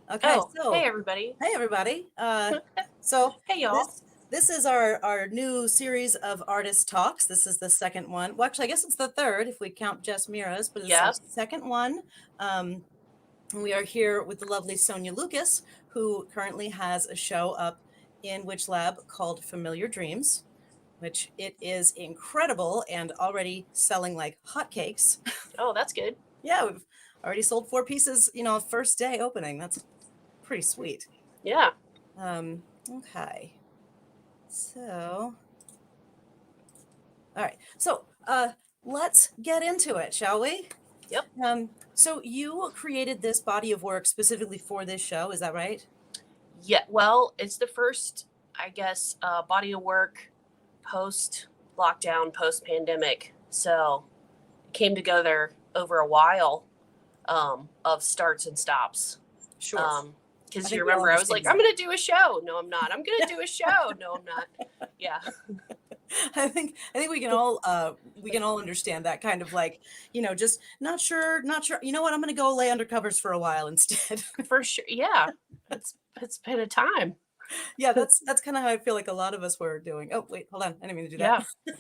Okay, Oh, hey so everybody. hey everybody. So Hey y'all. this is our new series of artist talks. This is the second one. Well, actually, I guess it's the third if we count Jess Mira's, but it's our Yep. second one. Um, and we are here with the lovely Sonya Lucas, who currently has a show up in Witch Lab called Familiar Dreams, which it is incredible and already selling like hotcakes. Oh, that's good. Yeah, we've already sold 4 pieces, first day opening. That's pretty sweet. Yeah. Okay. So, all right. So, let's get into it, shall we? Yep. So you created this body of work specifically for this show, is that right? Yeah. Well, it's the first, I guess, body of work post lockdown, post pandemic. So it came together over a while of starts and stops. Sure. Um, I because you think we all remember, I was understand like, I'm that. going to do a show. No, I'm not. I'm going to do a show. No, I'm not. Yeah. I think we can all understand that kind of like, just not sure. You know what? I'm going to go lay under covers for a while instead. For sure. Yeah. It's been a time. Yeah, that's kind of how I feel like a lot of us were doing. Oh, wait, hold on. I didn't mean to do that. Yeah.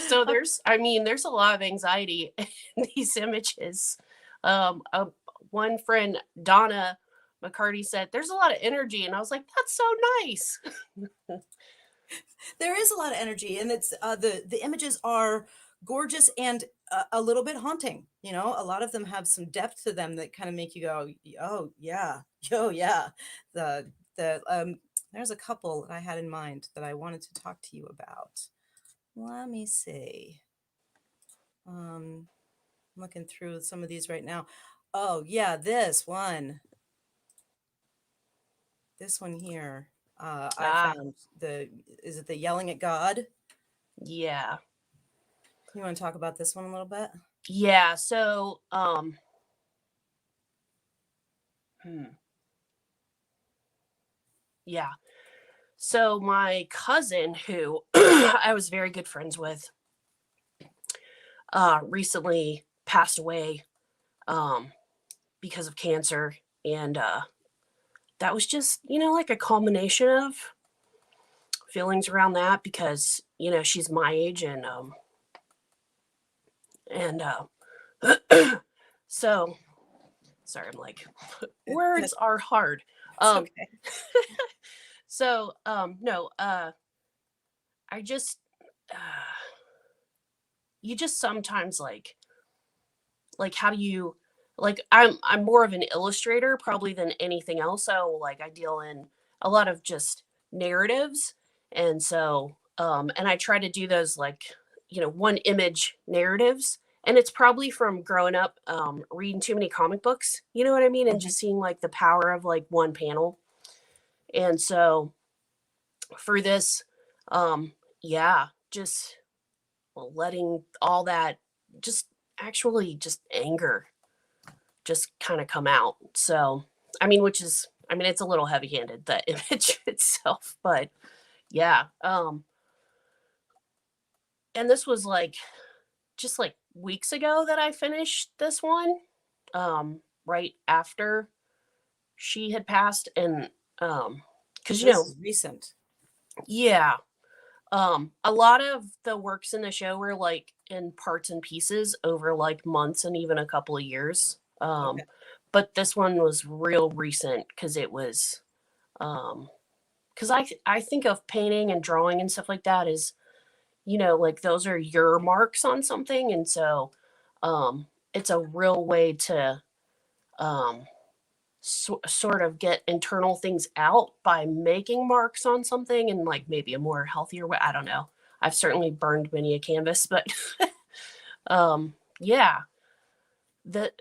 So there's a lot of anxiety in these images. Um, uh, One friend, Donna McCarty, said there's a lot of energy, and I was like, that's so nice. There is a lot of energy, and it's the images are gorgeous and a little bit haunting. A lot of them have some depth to them that kind of make you go, oh yeah, oh yeah. The there's a couple that I had in mind that I wanted to talk to you about. Let me see. I'm looking through some of these right now. Oh yeah, this one here. I Ah, found is it the yelling at God? yeah, You want to talk about this one a little bit? yeah. So, hmm, yeah. So my cousin, who I was very good friends with, recently passed away, um, because of cancer, and that was just like a culmination of feelings around that because she's my age and so sorry, I'm like words are hard. It's um okay. so no, I just uh, you just sometimes like how do you, like, I'm more of an illustrator probably than anything else, so like I deal in a lot of just narratives, and so and I try to do those like one image narratives, and it's probably from growing up reading too many comic books, you know what I mean, and Mhm. just seeing like the power of like one panel. And so for this, yeah, just letting all that, just actually just anger just kind of come out. So, I mean, it's a little heavy-handed, the image itself, but yeah. And this was like just like weeks ago that I finished this one, right after she had passed, and because So this is recent. yeah, a lot of the works in the show were like in parts and pieces over like months and even a couple of years. Okay. But this one was real recent because it was um because I think of painting and drawing and stuff like that as, like those are your marks on something, and so um it's a real way to um sort of get internal things out by making marks on something and like maybe a more healthier way. I don't know. I've certainly burned many a canvas, but yeah, that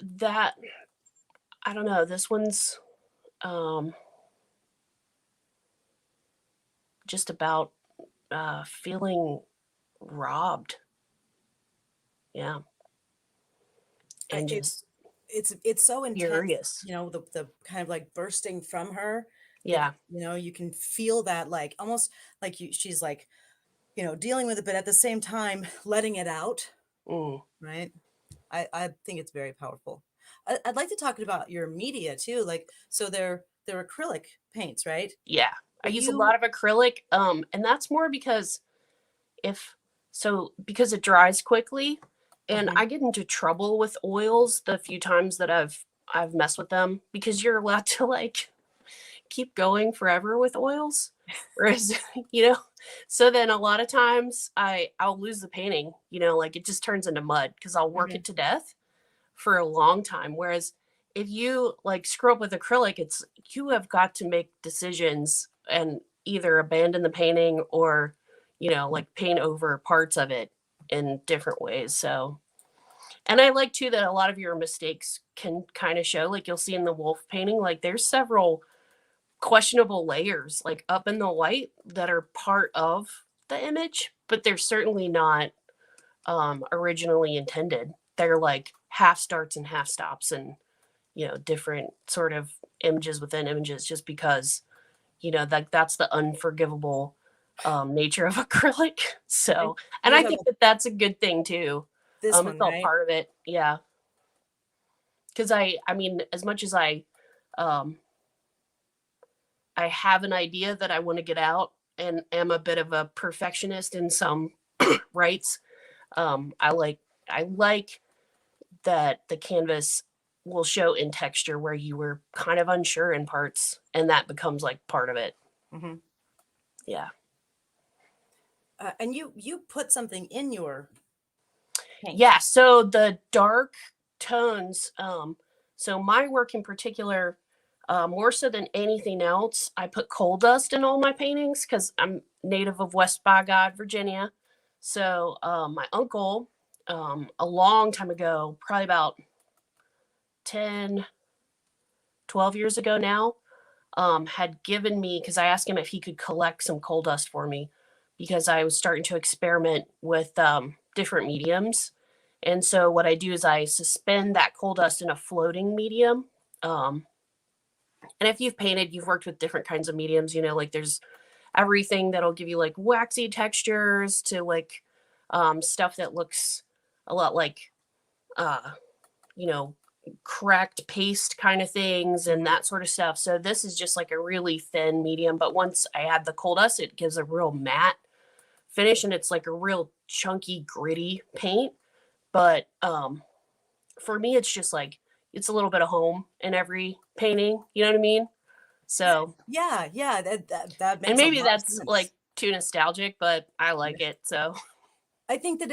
I don't know. This one's um just about feeling robbed. Yeah, I, and it's just it's so intense, furious. the kind of like bursting from her that Yeah. you can feel that like almost like she's like, dealing with it, but at the same time letting it out, Mm. right? I think it's very powerful. I'd like to talk about your media too. Like, so they're acrylic paints, right? Yeah, I But use a lot you of acrylic, and that's more because if because it dries quickly, and Mhm, I get into trouble with oils the few times that I've messed with them because you're allowed to like keep going forever with oils, whereas so then a lot of times I'll lose the painting, like it just turns into mud because I'll work mhm, it to death for a long time. Whereas if you like screw up with acrylic, it's you have got to make decisions and either abandon the painting or, like paint over parts of it in different ways. So, and I like too that a lot of your mistakes can kind of show, like you'll see in the wolf painting, like there's several questionable layers like up in the white that are part of the image, but they're certainly not originally intended. They're like half starts and half stops and, different sort of images within images just because, that's the unforgivable nature of acrylic. and So, and you I have think that that's a good thing too. this It's one, all right? part of it. Yeah. Cause I mean, as much as um, I have an idea that I want to get out and am a bit of a perfectionist in some rights. Um, I like I like that the canvas will show in texture where you were kind of unsure in parts, and that becomes like part of it. Mhm. Yeah. And you put something in your paint. Yeah. So the dark tones, so my work in particular, more so than anything else, I put coal dust in all my paintings because I'm native of West by God, Virginia. So my uncle, a long time ago, probably about 10, 12 years ago now, had given me, because I asked him if he could collect some coal dust for me because I was starting to experiment with different mediums. And so what I do is I suspend that coal dust in a floating medium. Um, and if you've painted, you've worked with different kinds of mediums, like there's everything that'll give you like waxy textures to like stuff that looks a lot like uh, you know, cracked paste kind of things and Mhm. that sort of stuff. So this is just like a really thin medium, but once I add the coal dust, it gives a real matte finish and it's like a real chunky, gritty paint. But for me, it's just like it's a little bit of home in every painting. You know what I mean? So, Yeah, yeah, that and makes a maybe lot of that's sense. like too nostalgic, but I Yeah. like it. So, I think that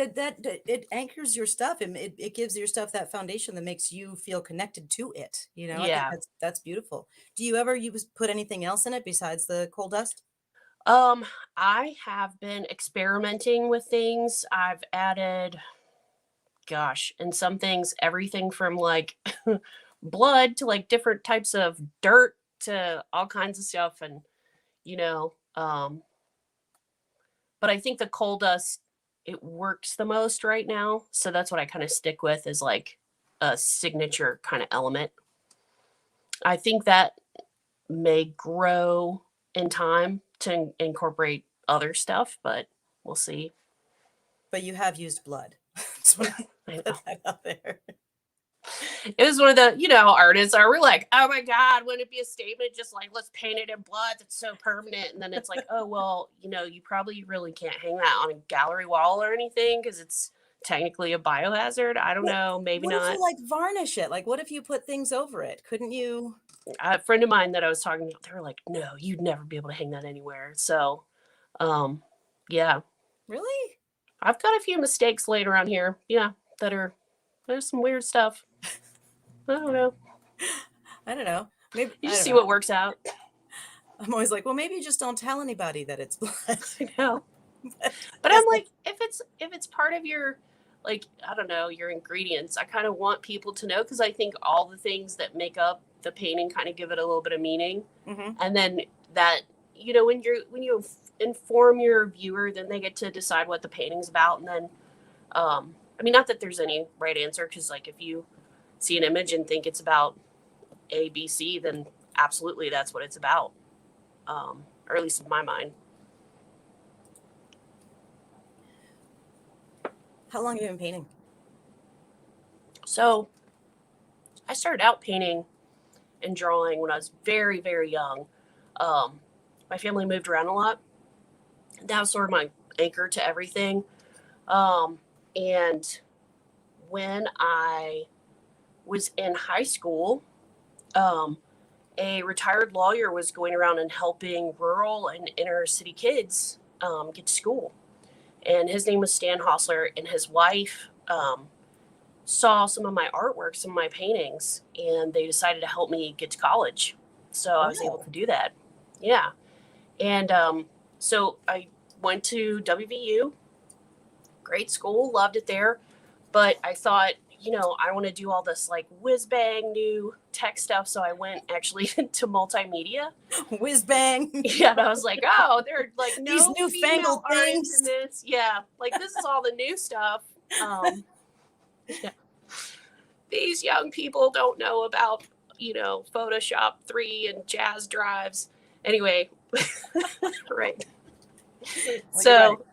it anchors your stuff and it gives your stuff that foundation that makes you feel connected to it. I think yeah. that's beautiful. Do you ever use put anything else in it besides the coal dust? Um, I have been experimenting with things. I've added, gosh, and some things, everything from like blood to like different types of dirt to all kinds of stuff. And, you know, um, but I think the coal dust, it works the most right now. So that's what I kind of stick with is like a signature kind of element. I think that may grow in time to incorporate other stuff, but we'll see. But you have used blood. Just want to I know. put that out there. It was one of the, artists are we're like, oh my God, wouldn't it be a statement? Just like, let's paint it in blood. That's so permanent. And then it's like, oh, well, you probably really can't hang that on a gallery wall or anything because it's technically a biohazard. I don't What know. Maybe what if not. you like varnish it? Like what if you put things over it? Couldn't you A friend of mine that I was talking to, they were like, no, you'd never be able to hang that anywhere. So, um, yeah, really? I've got a few mistakes laid around here. Yeah, there's some weird stuff. I don't know. I don't know. Maybe You I just don't see know. what works out. I'm always like, well, maybe you just don't tell anybody that it's blood. I know. But I But guess I'm that's like, if it's part of your like, I don't know, your ingredients, I kind of want people to know because I think all the things that make up the painting kind of give it a little bit of meaning. mhm. And then that, when you inform your viewer, then they get to decide what the painting's about. And then I mean, not that there's any right answer, because like if you see an image and think it's about A, B, C, then absolutely that's what it's about. Or at least in my mind. How long have you been painting? So I started out painting and drawing when I was very, very young. My family moved around a lot. That was sort of my anchor to everything. And when I was in high school, um, a retired lawyer was going around and helping rural and inner city kids get to school. And his name was Stan Hostler, and his wife saw some of my artwork, some of my paintings, and they decided to help me get to college. So I was able Wow. to do that. Yeah. And so I went to WVU, great school, loved it there. But I thought, I want to do all this like whiz bang new tech stuff. So I went actually to multimedia. Whiz bang. Yeah, and I was like, oh, there are like These no female newfangled artists in things. this. Yeah, like this is all the new stuff. Yeah. These young people don't know about, Photoshop 3 and jazz drives. Anyway, right. Well, you're right. So,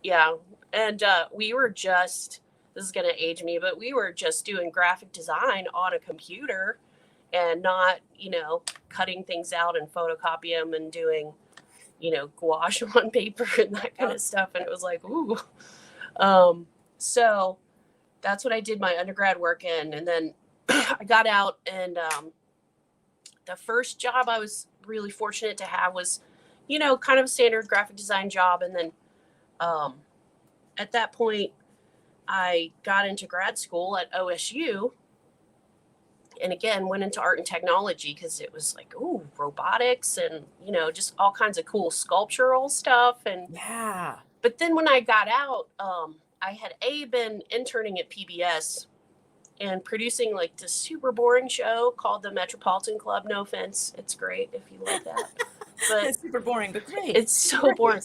yeah. And we were just, this is going to age me, but we were just doing graphic design on a computer and not, cutting things out and photocopy them and doing, gouache on paper and that kind of stuff. And it was like, ooh. So that's what I did my undergrad work in. And then I got out, and the first job I was really fortunate to have was, kind of a standard graphic design job. And then at that point, I got into grad school at OSU, and again went into art and technology because it was like, ooh, robotics and just all kinds of cool sculptural stuff. And Yeah. but then when I got out, I had been interning at PBS and producing like this super boring show called the Metropolitan Club. No offense, it's great if you like that, but It's super boring, but great. it's so Great. boring.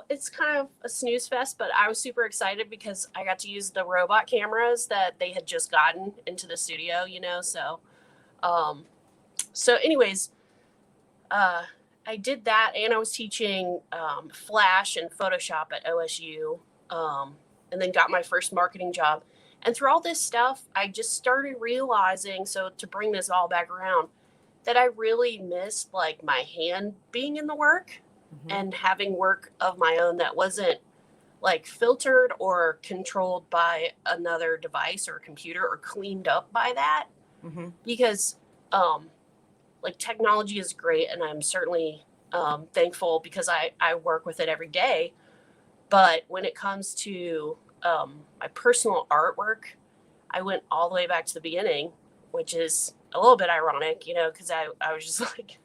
It's kind of a snooze fest, but I was super excited because I got to use the robot cameras that they had just gotten into the studio, um, so anyways, I did that, and I was teaching Flash and Photoshop at OSU, and then got my first marketing job. And through all this stuff, I just started realizing, so to bring this all back around, that I really missed like my hand being in the work and having work of my own that wasn't like filtered or controlled by another device or computer or cleaned up by that. Because like technology is great, and I'm certainly thankful because I work with it every day. But when it comes to my personal artwork, I went all the way back to the beginning, which is a little bit ironic, because I was just like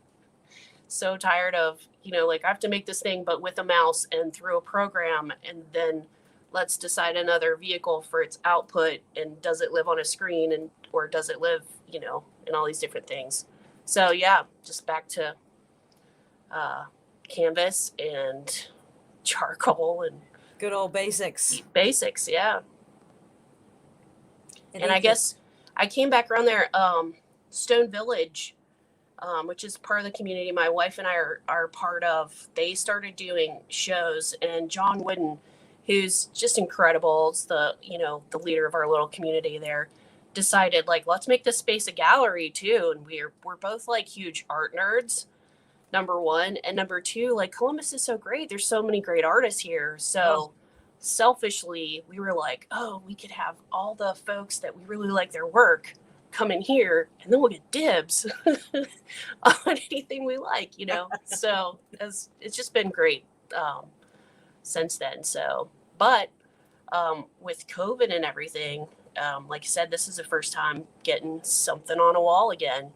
so tired of, like I have to make this thing, but with a mouse and through a program, and then let's decide another vehicle for its output. And does it live on a screen, and or does it live, in all these different things? So yeah, just back to canvas and charcoal and Good old basics. basics. Yeah. And I guess I came back around there, Stone Village, which is part of the community my wife and I are part of. They started doing shows, and John Wooden, who's just incredible, is the leader of our little community there, decided like, let's make this space a gallery too. And we're both like huge art nerds, number one, and number two, like Columbus is so great. There's so many great artists here. So selfishly, we were like, oh, we could have all the folks that we really like their work come in here, and then we'll get dibs on anything we like, So it's just been great since then. So, but with COVID and everything, like I said, this is the first time getting something on a wall again.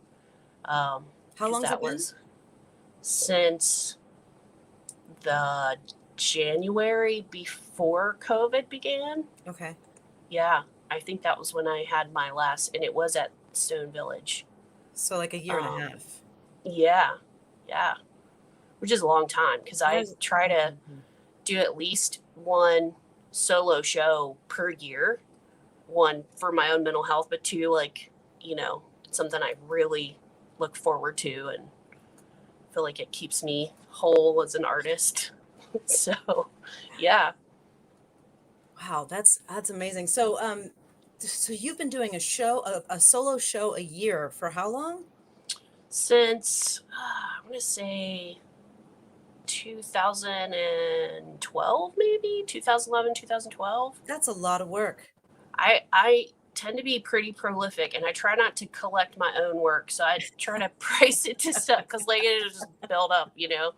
How long has that it been? was since the January before COVID began. Okay. Yeah, I think that was when I had my last, and it was at Stone Village. So like a year and a half. Yeah, which is a long time because I try to do at least one solo show per year, one for my own mental health, but two, like, it's something I really look forward to and feel like it keeps me whole as an artist. So, yeah. Wow, that's amazing. So, So you've been doing a show, a solo show a year for how long? Since I'm gonna say 2012, maybe 2011, 2012. That's a lot of work. I tend to be pretty prolific, and I try not to collect my own work, so I try to price it to stuff because like it'll just build up, you know.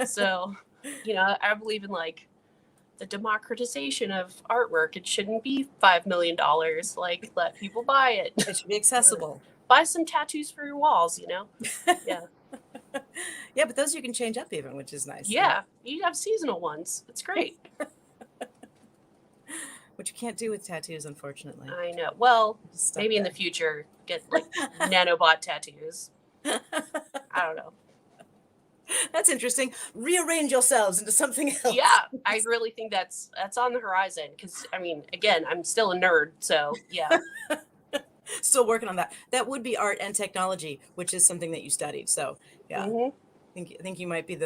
So, I believe in like the democratization of artwork. It shouldn't be $5 million. Like, let people buy it. It should be accessible. Buy some tattoos for your walls, you know? Yeah. Yeah, but those you can change up even, which is nice. Yeah. You have seasonal ones. It's great. Which you can't do with tattoos, unfortunately. I know. Well, Just stuck maybe in the there. future, get like nanobot tattoos. I don't know. That's interesting. Rearrange yourselves into something else. Yeah, I really think that's on the horizon because I mean, again, I'm still a nerd, so yeah. Still working on that. That would be art and technology, which is something that you studied. So yeah, Hmm. I think you might be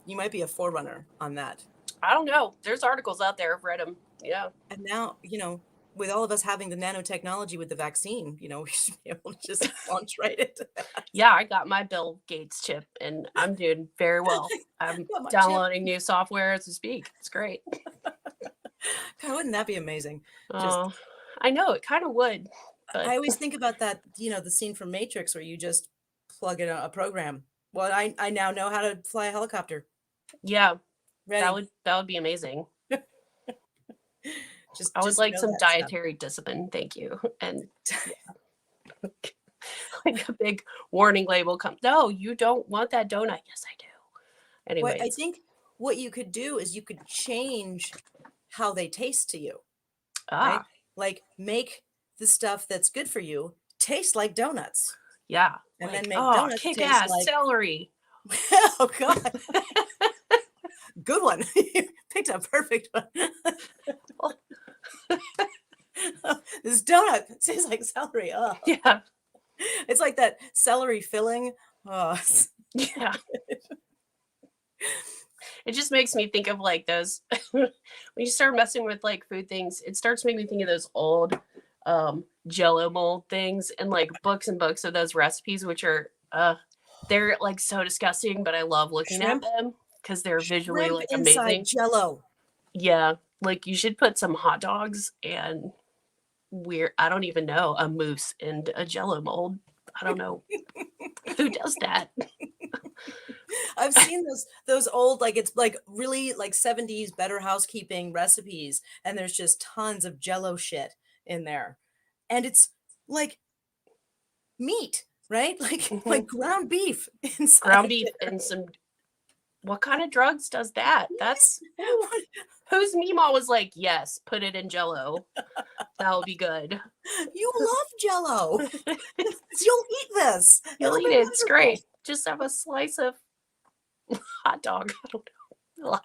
you might be a forerunner on that. I don't know. There's articles out there. I've read them. Yeah. And now, with all of us having the nanotechnology with the vaccine, we should be able to just launch right into that. Yeah, I got my Bill Gates chip and I'm doing very well. I'm Got my chip. downloading new software as we speak. It's great. God, wouldn't that be amazing? Just Oh, I know it kind of would, but I always think about that, the scene from Matrix where you just plug in a program. Well, I now know how to fly a helicopter. yeah, that Ready. would that would be amazing. I would Just like know some that stuff. dietary discipline, thank you. And like a big warning label comes, no, you don't want that donut. Yes, I do. What I Anyways, think what you could do is you could change how they taste to you, right? ah, Like make the stuff that's good for you taste like donuts, yeah, and then like, make oh, donuts kick taste ass like celery. oh god, good one. You picked a perfect one. This donut tastes like celery. Oh, Yeah, it's like that celery filling. Oh, yeah. It just makes me think of like those when you start messing with like food things, it starts making me think of those old jello mold things and like books and books of those recipes, which are they're like so disgusting, but I love looking at shrimp, them because they're visually shrimp like inside amazing. Jello. Yeah. Like you should put some hot dogs and weird, I don't even know, a moose and a jello mold. I don't know who does that. I've seen those old, like, it's like really like 70s Better Housekeeping recipes, and there's just tons of Jello shit in there, and it's like meat, right? Like Mhm. ground beef Ground inside beef it. and some, what kind of drugs does that? That's What? whose Meemaw was like, yes, put it in Jello. That'll be good. You love Jello. You'll eat this. You'll It'll eat be it. It's wonderful. great. Just have a slice of hot dog. I don't know.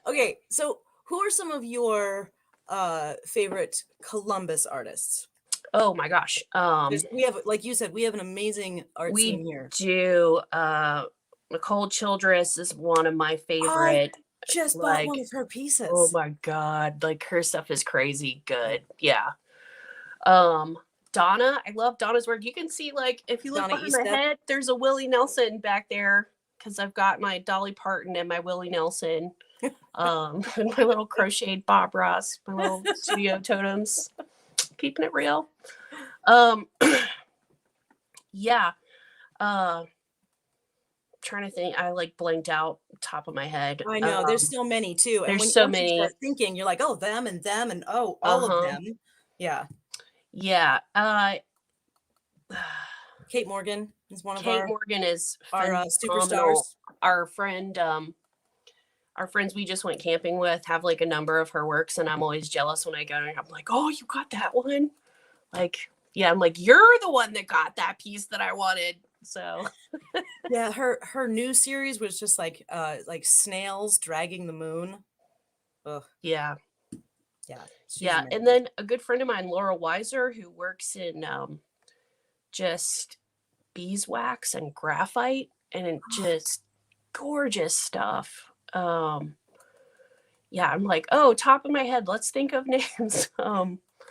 Okay, so who are some of your favorite Columbus artists? Oh my gosh. We have, like you said, we have an amazing art We scene here. do. Nicole Childress is one of my I favorite. just bought one Like, of her oh pieces. my god, like her stuff is crazy good. Yeah. Um, Donna, I love Donna's work. You can see, like, if you look Donna behind my Estep. head, there's a Willie Nelson back there because I've got my Dolly Parton and my Willie Nelson, and my little crocheted Bob Ross, my little studio totems, keeping it real. Um, yeah. Uh, Trying to think. I like blanked out top of my head. I know, there's so many too, and There's when so once you many. start thinking, you're like, "Oh, them, and oh, Uh all of huh. them." Yeah. Yeah. Kate Morgan is one of Kate our Morgan is superstars. phenomenal. Our friend, our friends we just went camping with have like a number of her works, and I'm always jealous when I go and I'm like, oh, you got that one? Like, yeah, I'm like, you're the one that got that piece that I wanted. So Yeah, her new series was just like snails dragging the moon. Ugh, yeah, yeah, she's yeah. And amazing. then a good friend of mine, Laura Weiser, who works in just beeswax and graphite, and just gorgeous stuff. yeah, I'm like, oh, top of my head, let's think of names.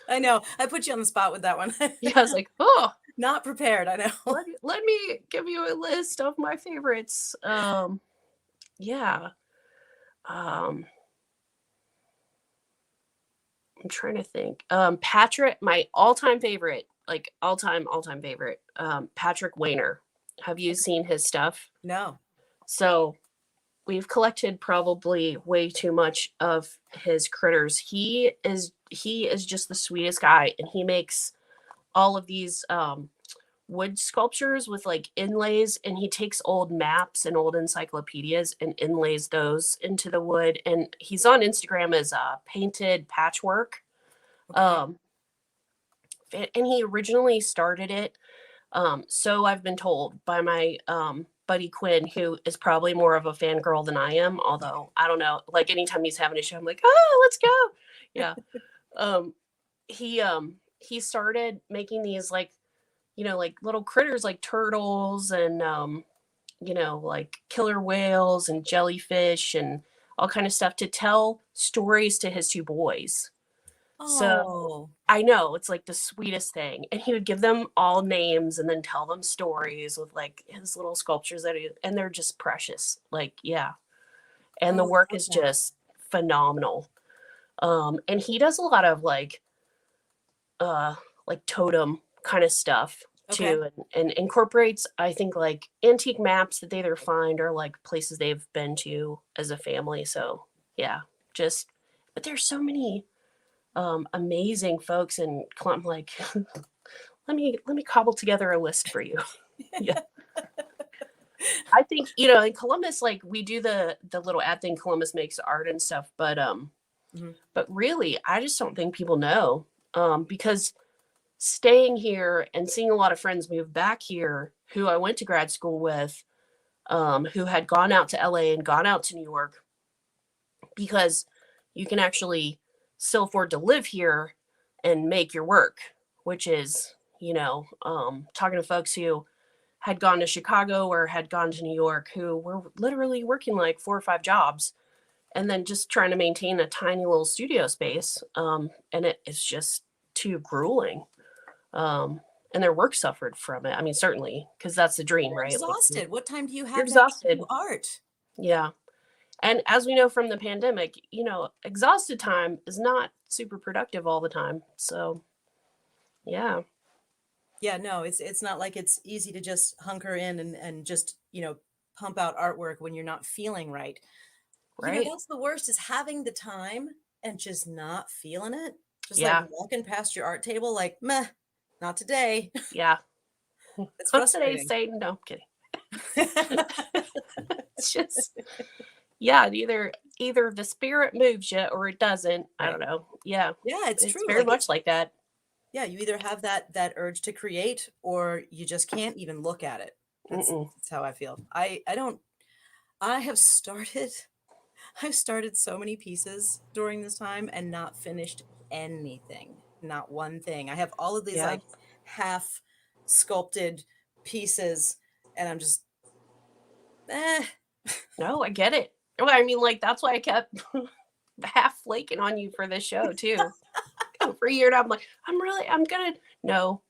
I know. I put you on the spot with that one. Yeah, I was like, oh, Not prepared, I know. let me give you a list of my favorites. Yeah. Um, I'm trying to think. Patrick, my all-time favorite, like all-time favorite, Patrick Wayner. Have you seen his stuff? No. So we've collected probably way too much of his critters. He is just the sweetest guy, and he makes all of these wood sculptures with like inlays, and he takes old maps and old encyclopedias and inlays those into the wood. And he's on Instagram as painted patchwork. Okay. Um, and he originally started it. So I've been told by my buddy Quinn, who is probably more of a fangirl than I am. Although I don't know, like anytime he's having a show, I'm like, oh, let's go. Yeah. Um, he started making these like, like little critters like turtles and like killer whales and jellyfish and all kind of stuff to tell stories to his two boys. So Oh. I know it's like the sweetest thing. And he would give them all names and then tell them stories with like his little sculptures and they're just precious. Like, yeah. And the Oh, I work love is that. just phenomenal. And he does a lot of uh like totem kind of stuff Okay. too, and incorporates, I think, like antique maps that they either find or like places they've been to as a family. So yeah, just but there's so many amazing folks, and I'm like, let me cobble together a list for you. Yeah, I think in Columbus, like we do the little ad thing. Columbus makes art and stuff, Mhm. but really, I just don't think people know because staying here and seeing a lot of friends move back here who I went to grad school with, who had gone out to LA and gone out to New York because you can actually still afford to live here and make your work, which is, talking to folks who had gone to Chicago or had gone to New York who were literally working like 4 or 5 jobs and then just trying to maintain a tiny little studio space. And it is just too grueling. And their work suffered from it. I mean, certainly, because that's the dream, You're right? Like exhausted. What time do you you're have to actually do exhausted. art? Yeah. And as we know from the pandemic, exhausted time is not super productive all the time. So, yeah, Yeah, no, it's not like it's easy to just hunker in and just, pump out artwork when you're not feeling right. right. That's the worst is having the time and just not feeling it. Just like Yeah, walking past your art table, like, meh, not today. yeah. It's Not today, frustrating. Satan. No, I'm kidding. It's just, yeah, either the spirit moves you or it doesn't. I Right. don't know. Yeah, Yeah, it's it's true. very Like much like that. yeah, you either have that urge to create or you just can't even look at it. Mm-mm. That's how I feel. I don't I have started I've started so many pieces during this time and not finished anything. Not one thing. I have all of these Yeah. like half sculpted pieces and I'm just eh. No, I get it. Well, I mean, like that's why I kept half flaking on you for this show too. For a year now, I'm like, I'm gonna no.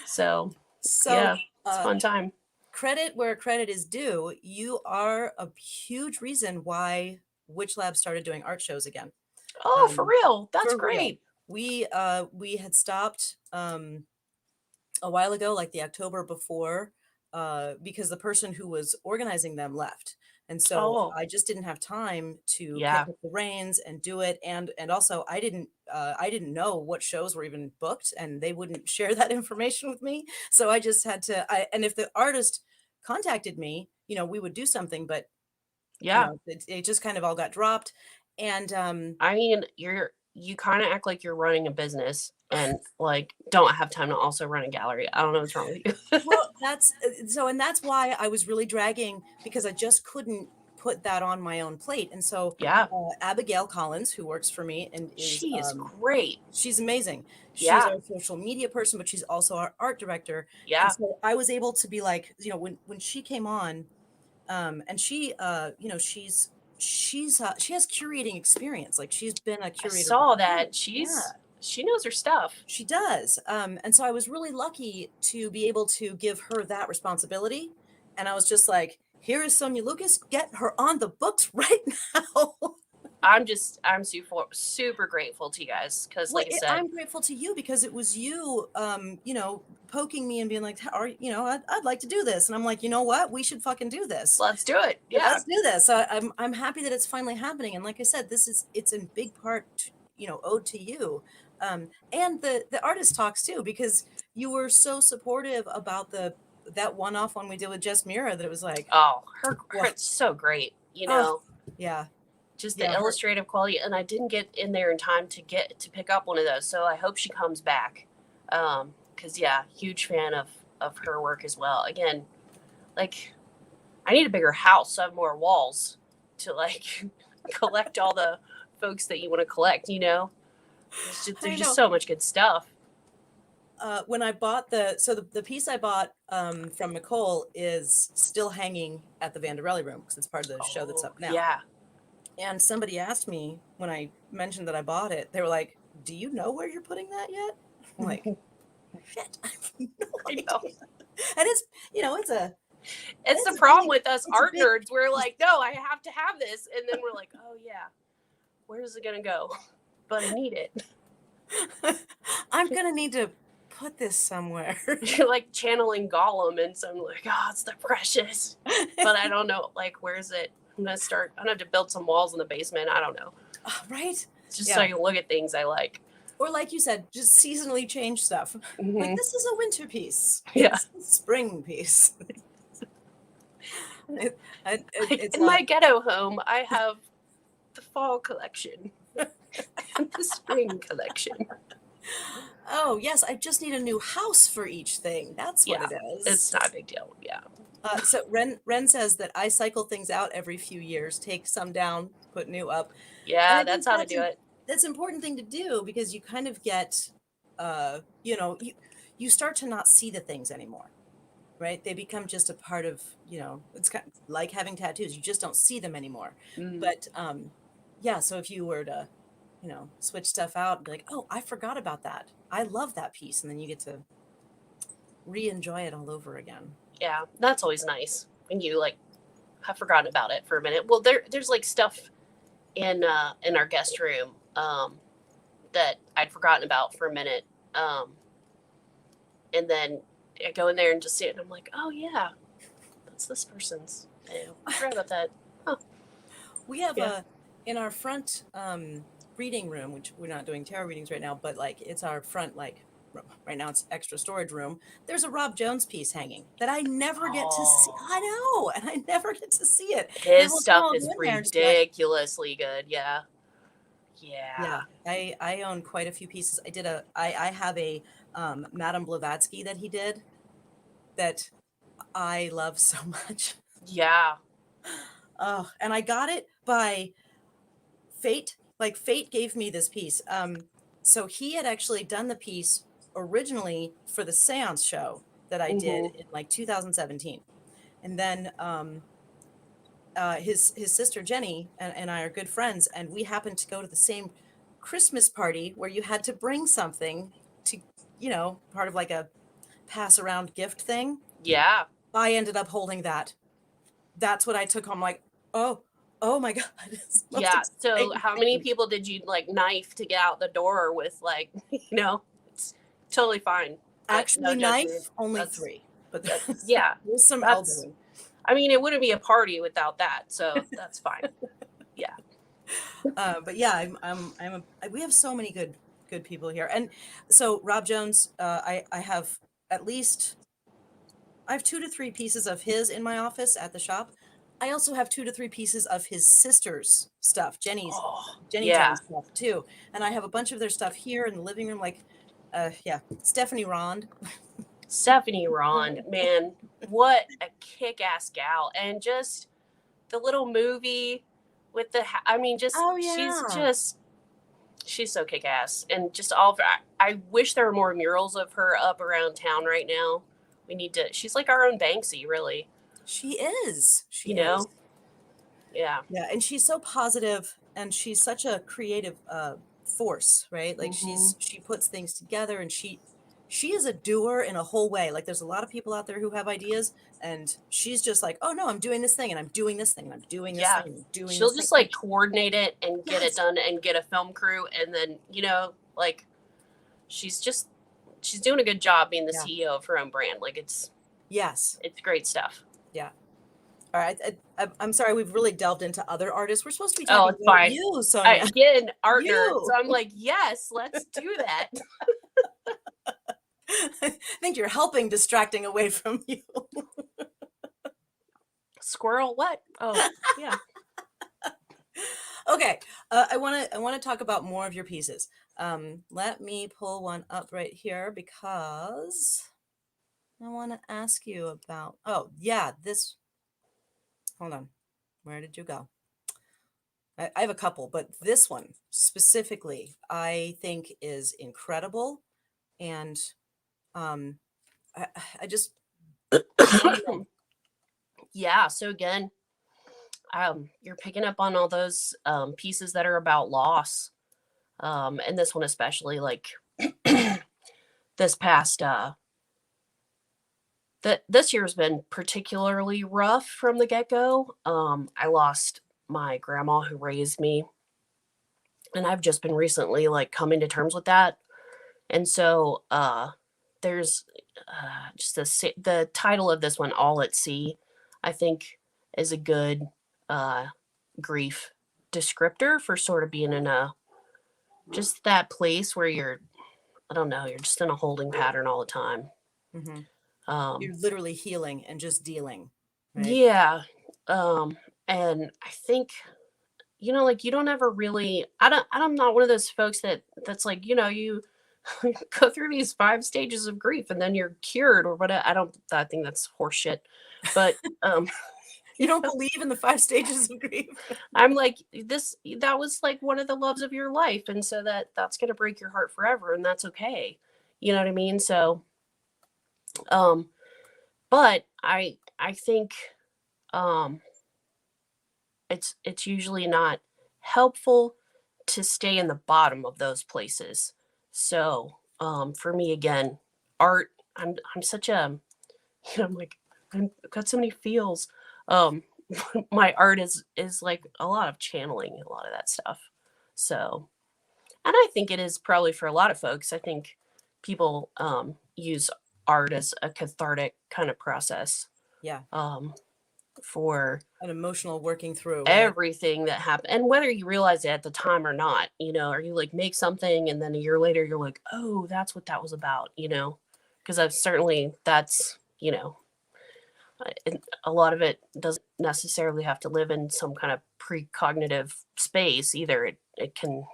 So So yeah, it's a uh fun time. credit where credit is due. You are a huge reason why Witch Lab started doing art shows again. Oh, for Um, real? That's for real. great. We had stopped a while ago, like the October before, because the person who was organizing them left. And so Oh, I just didn't have time to pick yeah, up the reins and do it. And also I didn't know what shows were even booked and they wouldn't share that information with me. So I just had to and if the artist contacted me, we would do something, but yeah. it just kind of all got dropped. And I mean, you kind of act like you're running a business and like don't have time to also run a gallery. I don't know what's wrong with you. Well, and that's why I was really dragging because I just couldn't put that on my own plate. And so, Yeah, Abigail Collins, who works for me and is, she is great. she's amazing. She's Yeah, our social media person, but she's also our art director. And yeah, so I was able to be like, when she came on, and she, she has curating experience. Like she's been a I curator saw before. that. Yeah, She knows her stuff. she does. And so I was really lucky to be able to give her that responsibility. And I was just like, here is Sonya Lucas, get her on the books right now. I'm super grateful to you guys because, Well, like I said, I'm grateful to you because it was you, poking me and being like, I'd like to do this. And I'm like, you know what? We should fucking do this. let's do it. Yeah. Let's do this. I'm happy that it's finally happening. And like I said, it's in big part, owed to you. And the artist talks too, because you were so supportive about that one-off one we did with Jess Mira that it was like, Oh, wow, it's so great. oh, yeah, Just the yeah, her, illustrative quality. And I didn't get in there in time to pick up one of those. So I hope she comes back. Because yeah, huge fan of her work as well. Again, like I need a bigger house, so I have more walls to like collect all the folks that you want to collect. I There's just know. so much good stuff. When I bought the piece I bought from Nicole is still hanging at the Vanderelli room because it's part of the show that's Oh up now. yeah. And somebody asked me when I mentioned that I bought it, they were like, "Do you know where you're putting that yet?" I'm like, "Shit, I have no I idea." know. And it's It's the a problem big, with us it's a art big. nerds. We're like, no, I have to have this, and then we're like, oh yeah, where is it gonna go? But I need it. I'm gonna need to put this somewhere. You're like channeling Gollum, and so I'm like, oh, it's the precious. But I don't know, like, where's it? I'm gonna have to build some walls in the basement. I don't know. Right? Just so Yeah. I can look at things I like. Or like you said, just seasonally change stuff. Like Mm-hmm. this is a winter piece. Yeah. This is a spring piece. Like It's in my ghetto home, I have the fall collection and the spring collection. oh yes, I just need a new house for each thing. That's what Yeah, it it's is. not a big deal. Yeah. So Ren says that I cycle things out every few years, take some down, put new up, and Yeah, I that's think how to do it. that's an important thing to do because you kind of get, you start to not see the things anymore, right? They become just a part of, it's kind of like having tattoos. You just don't see them anymore. Mm. But yeah, so if you were to, switch stuff out and be like, oh, I forgot about that. I love that piece. And then you get to re-enjoy it all over again. Yeah, that's always nice when you like have forgotten about it for a minute. Well, there's like stuff in our guest room that I'd forgotten about for a minute, and then I go in there and just see it, and I'm like, oh yeah, that's this person's. I forgot about that. Huh. We have Yeah. in our front reading room, which we're not doing tarot readings right now, but like it's our front, like right now it's extra storage room. There's a Rob Jones piece hanging that I never get to see. Oh, I know, and I never get to see it. And his every once in a stuff while I'll is go in there and just be like, ridiculously good. Yeah. Yeah. yeah, I own quite a few pieces. I have a Madame Blavatsky that he did that I love so much. Yeah. Oh, and I got it by fate. Like fate gave me this piece. So he had actually done the piece originally for the seance show that I did Mm-hmm. in like 2017. And then his sister Jenny and I are good friends, and we happened to go to the same Christmas party where you had to bring something to, part of like a pass around gift thing. Yeah. I ended up holding that. That's what I took home. Like, oh my God, it's the most Yeah. So exciting how many thing. people did you like knife to get out the door with like, it's totally fine. No Actually, judgment. knife, only That's 3, but yeah. there's some That's elbowing. I mean, it wouldn't be a party without that, so that's fine. Yeah. But yeah, we have so many good people here. And so Rob Jones, I have at least, I have 2 to 3 pieces of his in my office at the shop. I also have 2 to 3 pieces of his sister's stuff, Oh, Jenny yeah. Jenny's stuff too. And I have a bunch of their stuff here in the living room, like, yeah, Stephanie Rond. Stephanie Ron, man, what a kick-ass gal. And just the little movie with I mean, just Oh yeah. she's so kick-ass. And just all of I wish there were more murals of her up around town right now. She's like our own Banksy, really. She is. She You is. know? Yeah. Yeah, and she's so positive, and she's such a creative force, right? Like Mhm. she puts things together, and she is a doer in a whole way. Like there's a lot of people out there who have ideas, and she's just like, oh no, I'm doing this thing, and I'm doing this thing, and I'm doing this Yeah. thing, and I'm doing She'll this thing. just Like like coordinate it and get it yes, done and get a film crew, and then, like she's just she's doing a good job being the yeah, CEO of her own brand. Like yes, it's great stuff. yeah. All right, I'm sorry, we've really delved into other artists. We're supposed to be Oh, talking it's about fine. you, I, Sonia. again, art nerd. So You. I'm like, yes, let's do that. I think you're helping distracting away from you. Squirrel, what? Oh, yeah. Okay, I want to talk about more of your pieces. Let me pull one up right here because I want to ask you about. Oh yeah, this. Hold on, where did you go? I have a couple, but this one specifically, I think is incredible, and um, I, I just I don't know. Yeah. So again, you're picking up on all those pieces that are about loss. And this one especially, like this past this year's been particularly rough from the get-go. I lost my grandma who raised me, and I've just been recently like coming to terms with that. And so there's just the title of this one, All at Sea, I think is a good uh grief descriptor for sort of being in a just that place where you're, I don't know, you're just in a holding pattern all the time. Mhm. Um You're literally healing and just dealing, right? yeah. Um and I think, like you don't ever really, I'm not one of those folks that's like, you go through these 5 stages of grief and then you're cured or whatever. I think that's horseshit. But You you don't know, believe in the 5 stages of grief? I'm like, that was like one of the loves of your life, and so that's gonna break your heart forever, and that's okay. You know what I mean? So um but I think um it's usually not helpful to stay in the bottom of those places. So for me again, art, I'm such a, I'm like, I've got so many feels. Um my art is like a lot of channeling, a lot of that stuff. So, and I think it is probably for a lot of folks. I think people use art as a cathartic kind of process Yeah, um, for an emotional working through, right? everything that happened. And whether you realize it at the time or not, or you like make something and then a year later you're like, oh, that's what that was about, because I've certainly, that's, a lot of it doesn't necessarily have to live in some kind of precognitive space either. It can,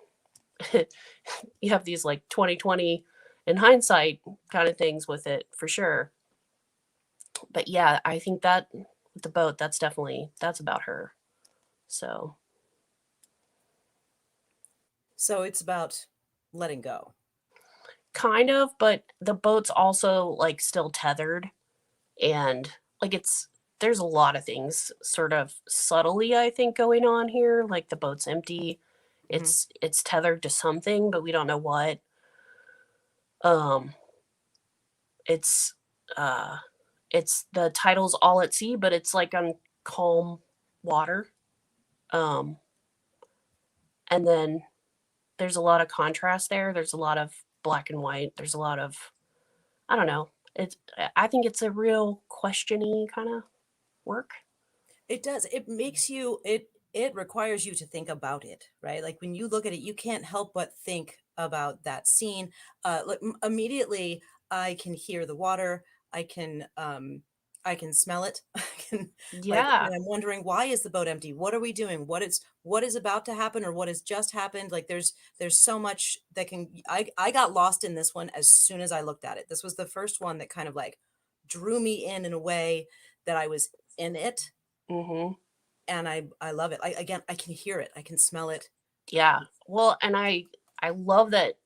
you have these like 2020 in hindsight kind of things with it for sure. But yeah, I think that with the boat, that's about her. So So it's about letting go. kind of, but the boat's also like still tethered, and like there's a lot of things sort of subtly I think going on here. Like the boat's empty, Hmm. it's tethered to something, but we don't know what. Um, it's uh it's the title's All at Sea, but it's like on calm water. Um, and then there's a lot of contrast there. There's a lot of black and white. There's a lot of, I don't know. I think it's a real questiony kind of work. It does. It makes you, it requires you to think about it, right? Like when you look at it, you can't help but think about that scene. Like immediately I can hear the water. I can smell it. I can like, Yeah. and I'm wondering, why is the boat empty? What are we doing? What is about to happen, or what has just happened? Like there's so much that can, I got lost in this one as soon as I looked at it. This was the first one that kind of like drew me in a way that I was in it, Hmm. and I love it. I again, I can hear it. I can smell it. Yeah. Well, and I love that,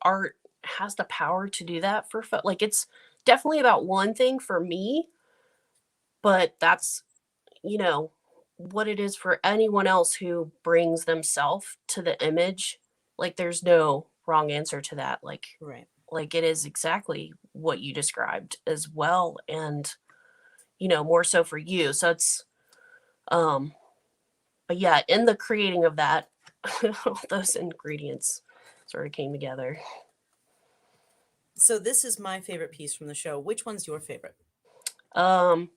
art has the power to do that for like it's definitely about one thing for me, but that's, you know, what it is for anyone else who brings themselves to the image. Like there's no wrong answer to that. Right. Like it is exactly what you described as well, and more so for you. So it's um but yeah, in the creating of that, all those ingredients sort of came together. So this is my favorite piece from the show. Which one's your favorite? Um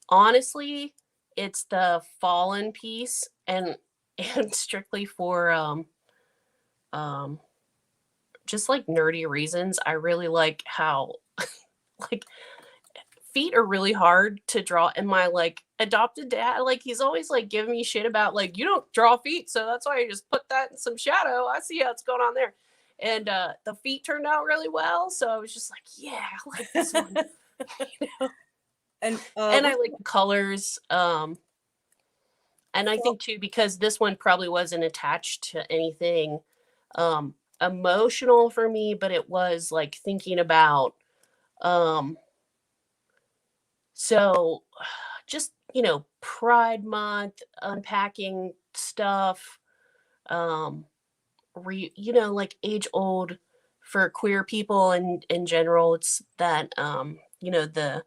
Honestly, it's the fallen piece, and and strictly for um just like nerdy reasons. I really like how like feet are really hard to draw, and my like adopted dad, like he's always like giving me shit about like you don't draw feet, so that's why you just put that in some shadow. I see how it's going on there. And the feet turned out really well, so I was just like, yeah, I like this one. you know? And And I which like the colors. And I fall? think too, because this one probably wasn't attached to anything emotional for me, but it was like thinking about um so just, Pride Month, unpacking stuff, um like age old for queer people and in general. It's that the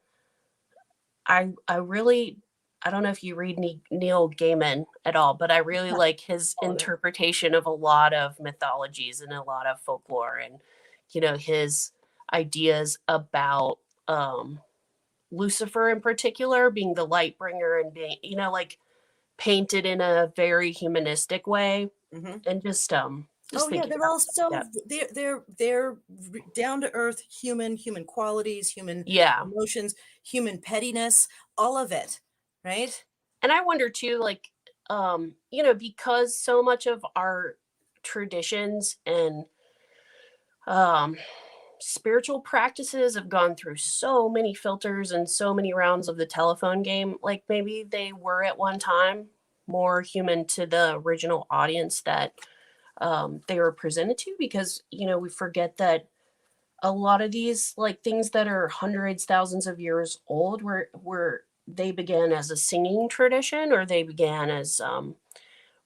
I really, I don't know if you read Neil Gaiman at all, but I really Yeah, like his all of it. interpretation of a lot of mythologies and a lot of folklore, and his ideas about Lucifer in particular being the light bringer and being, like painted in a very humanistic way, Hmm. and just Oh yeah, thinking they're about all stuff like so that. they're down to earth, human qualities, human Yeah. emotions, human pettiness, all of it, right? And I wonder too, like, because so much of our traditions and um spiritual practices have gone through so many filters and so many rounds of the telephone game, like maybe they were at one time more human to the original audience that they were presented to, because we forget that a lot of these like things that are hundreds, thousands of years old were they began as a singing tradition, or they began as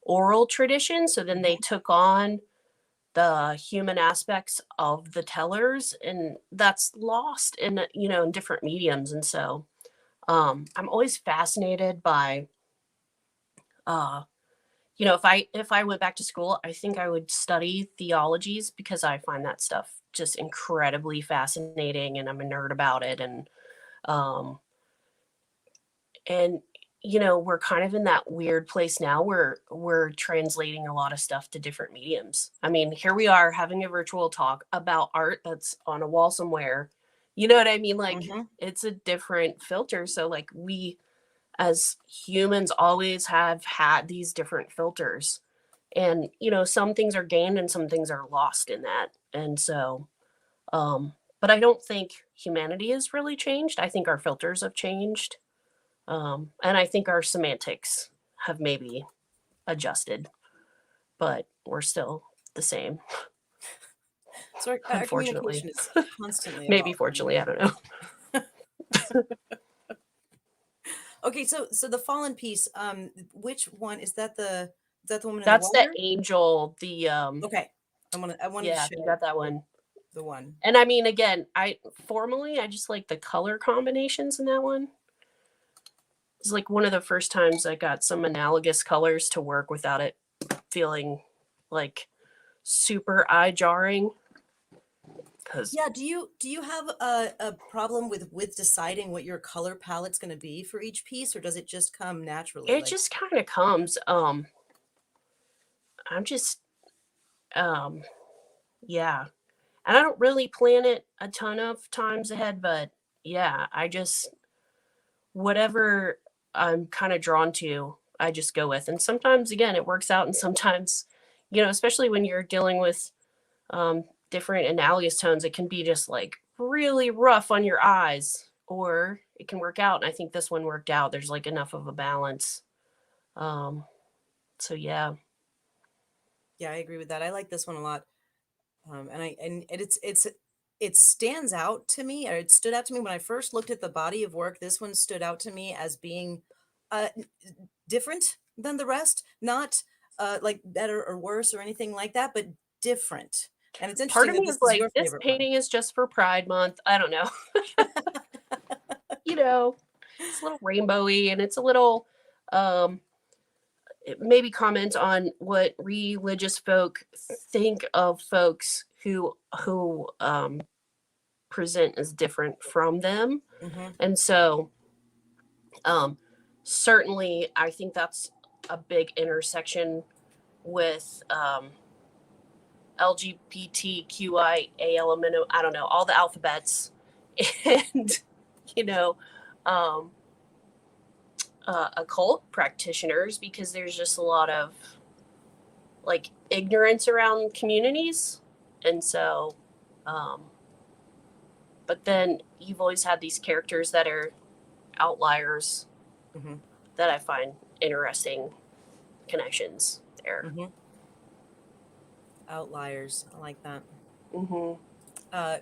oral tradition. So then they Mhm. took on the human aspects of the tellers, and that's lost in in different mediums. And so I'm always fascinated by uh if I went back to school, I think I would study theologies, because I find that stuff just incredibly fascinating, and I'm a nerd about it. Um and we're kind of in that weird place now where we're translating a lot of stuff to different mediums. I mean, here we are having a virtual talk about art that's on a wall somewhere. You know what I mean? Like Mhm. it's a different filter. So like we as humans always have had these different filters, and some things are gained and some things are lost in that. And so but I don't think humanity has really changed. I think our filters have changed, and I think our semantics have maybe adjusted, but we're still the same, So our unfortunately. communication is constantly Maybe evolving. fortunately, I don't know. Okay, so the fallen piece, which one is that the woman in the That's the water? angel, Okay. I wanted to yeah, you show got that one. the one. And I mean, again, I just like the color combinations in that one. It's like one of the first times I got some analogous colors to work without it feeling like super eye jarring, because Yeah, do you have a problem with deciding what your color palette's gonna be for each piece, or does it just come naturally? it Like, just kind of comes. I'm just um yeah, and I don't really plan it a ton of times ahead, but yeah, I just whatever I'm kind of drawn to, I just go with. And sometimes again it works out, and sometimes especially when you're dealing with different analogous tones, it can be just like really rough on your eyes, or it can work out. And I think this one worked out. There's like enough of a balance. Um, so yeah. yeah, I agree with that. I like this one a lot. And it stands out to me, or it stood out to me when I first looked at the body of work. This one stood out to me as being different than the rest, not like better or worse or anything like that, but different. And it's Part interesting of that me this is is like, your this favorite one. painting is just for Pride Month. I don't know. You know, it's a little rainbowy and it's a little, um, maybe comment on what religious folk think of folks who present as different from them. Hmm. And so, um, certainly, I think that's a big intersection with LGBTQIA, I don't know, all the alphabets, and you know, um, occult practitioners, because there's just a lot of like ignorance around communities, and so, um, but then you've always had these characters that are outliers Hmm. that I find interesting connections there. Hmm. Outliers. I like that. Hmm.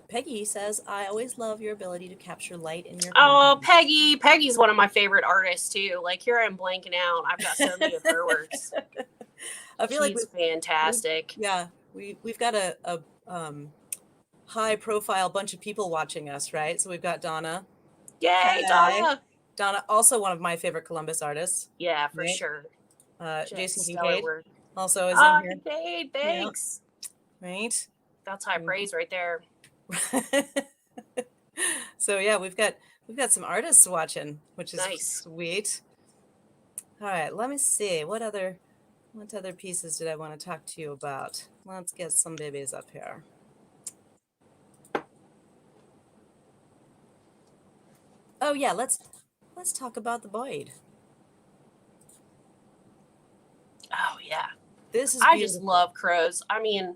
Peggy says, I always love your ability to capture light in your Oh, paintings. Peggy's one of my favorite artists too. Like, here I'm blanking out. I've got so many of her works. I feel like She's we've fantastic. yeah, we've got a high profile bunch of people watching us, right? So we've got Donna. Yay, Hi. Donna. Donna, also one of my favorite Columbus artists, Yeah, for right? sure. Jason Just stellar Kincaid work. also is in Ah, here. Kincaid, Yeah, thanks. right. That's high praise right there. So yeah, we've got some artists watching, which is Nice. sweet. All right, let me see. What other pieces did I want to talk to you about? Let's get some babies up here. Oh yeah, let's talk about the Boyd. Oh, yeah. This is I just beautiful. love crows. I mean,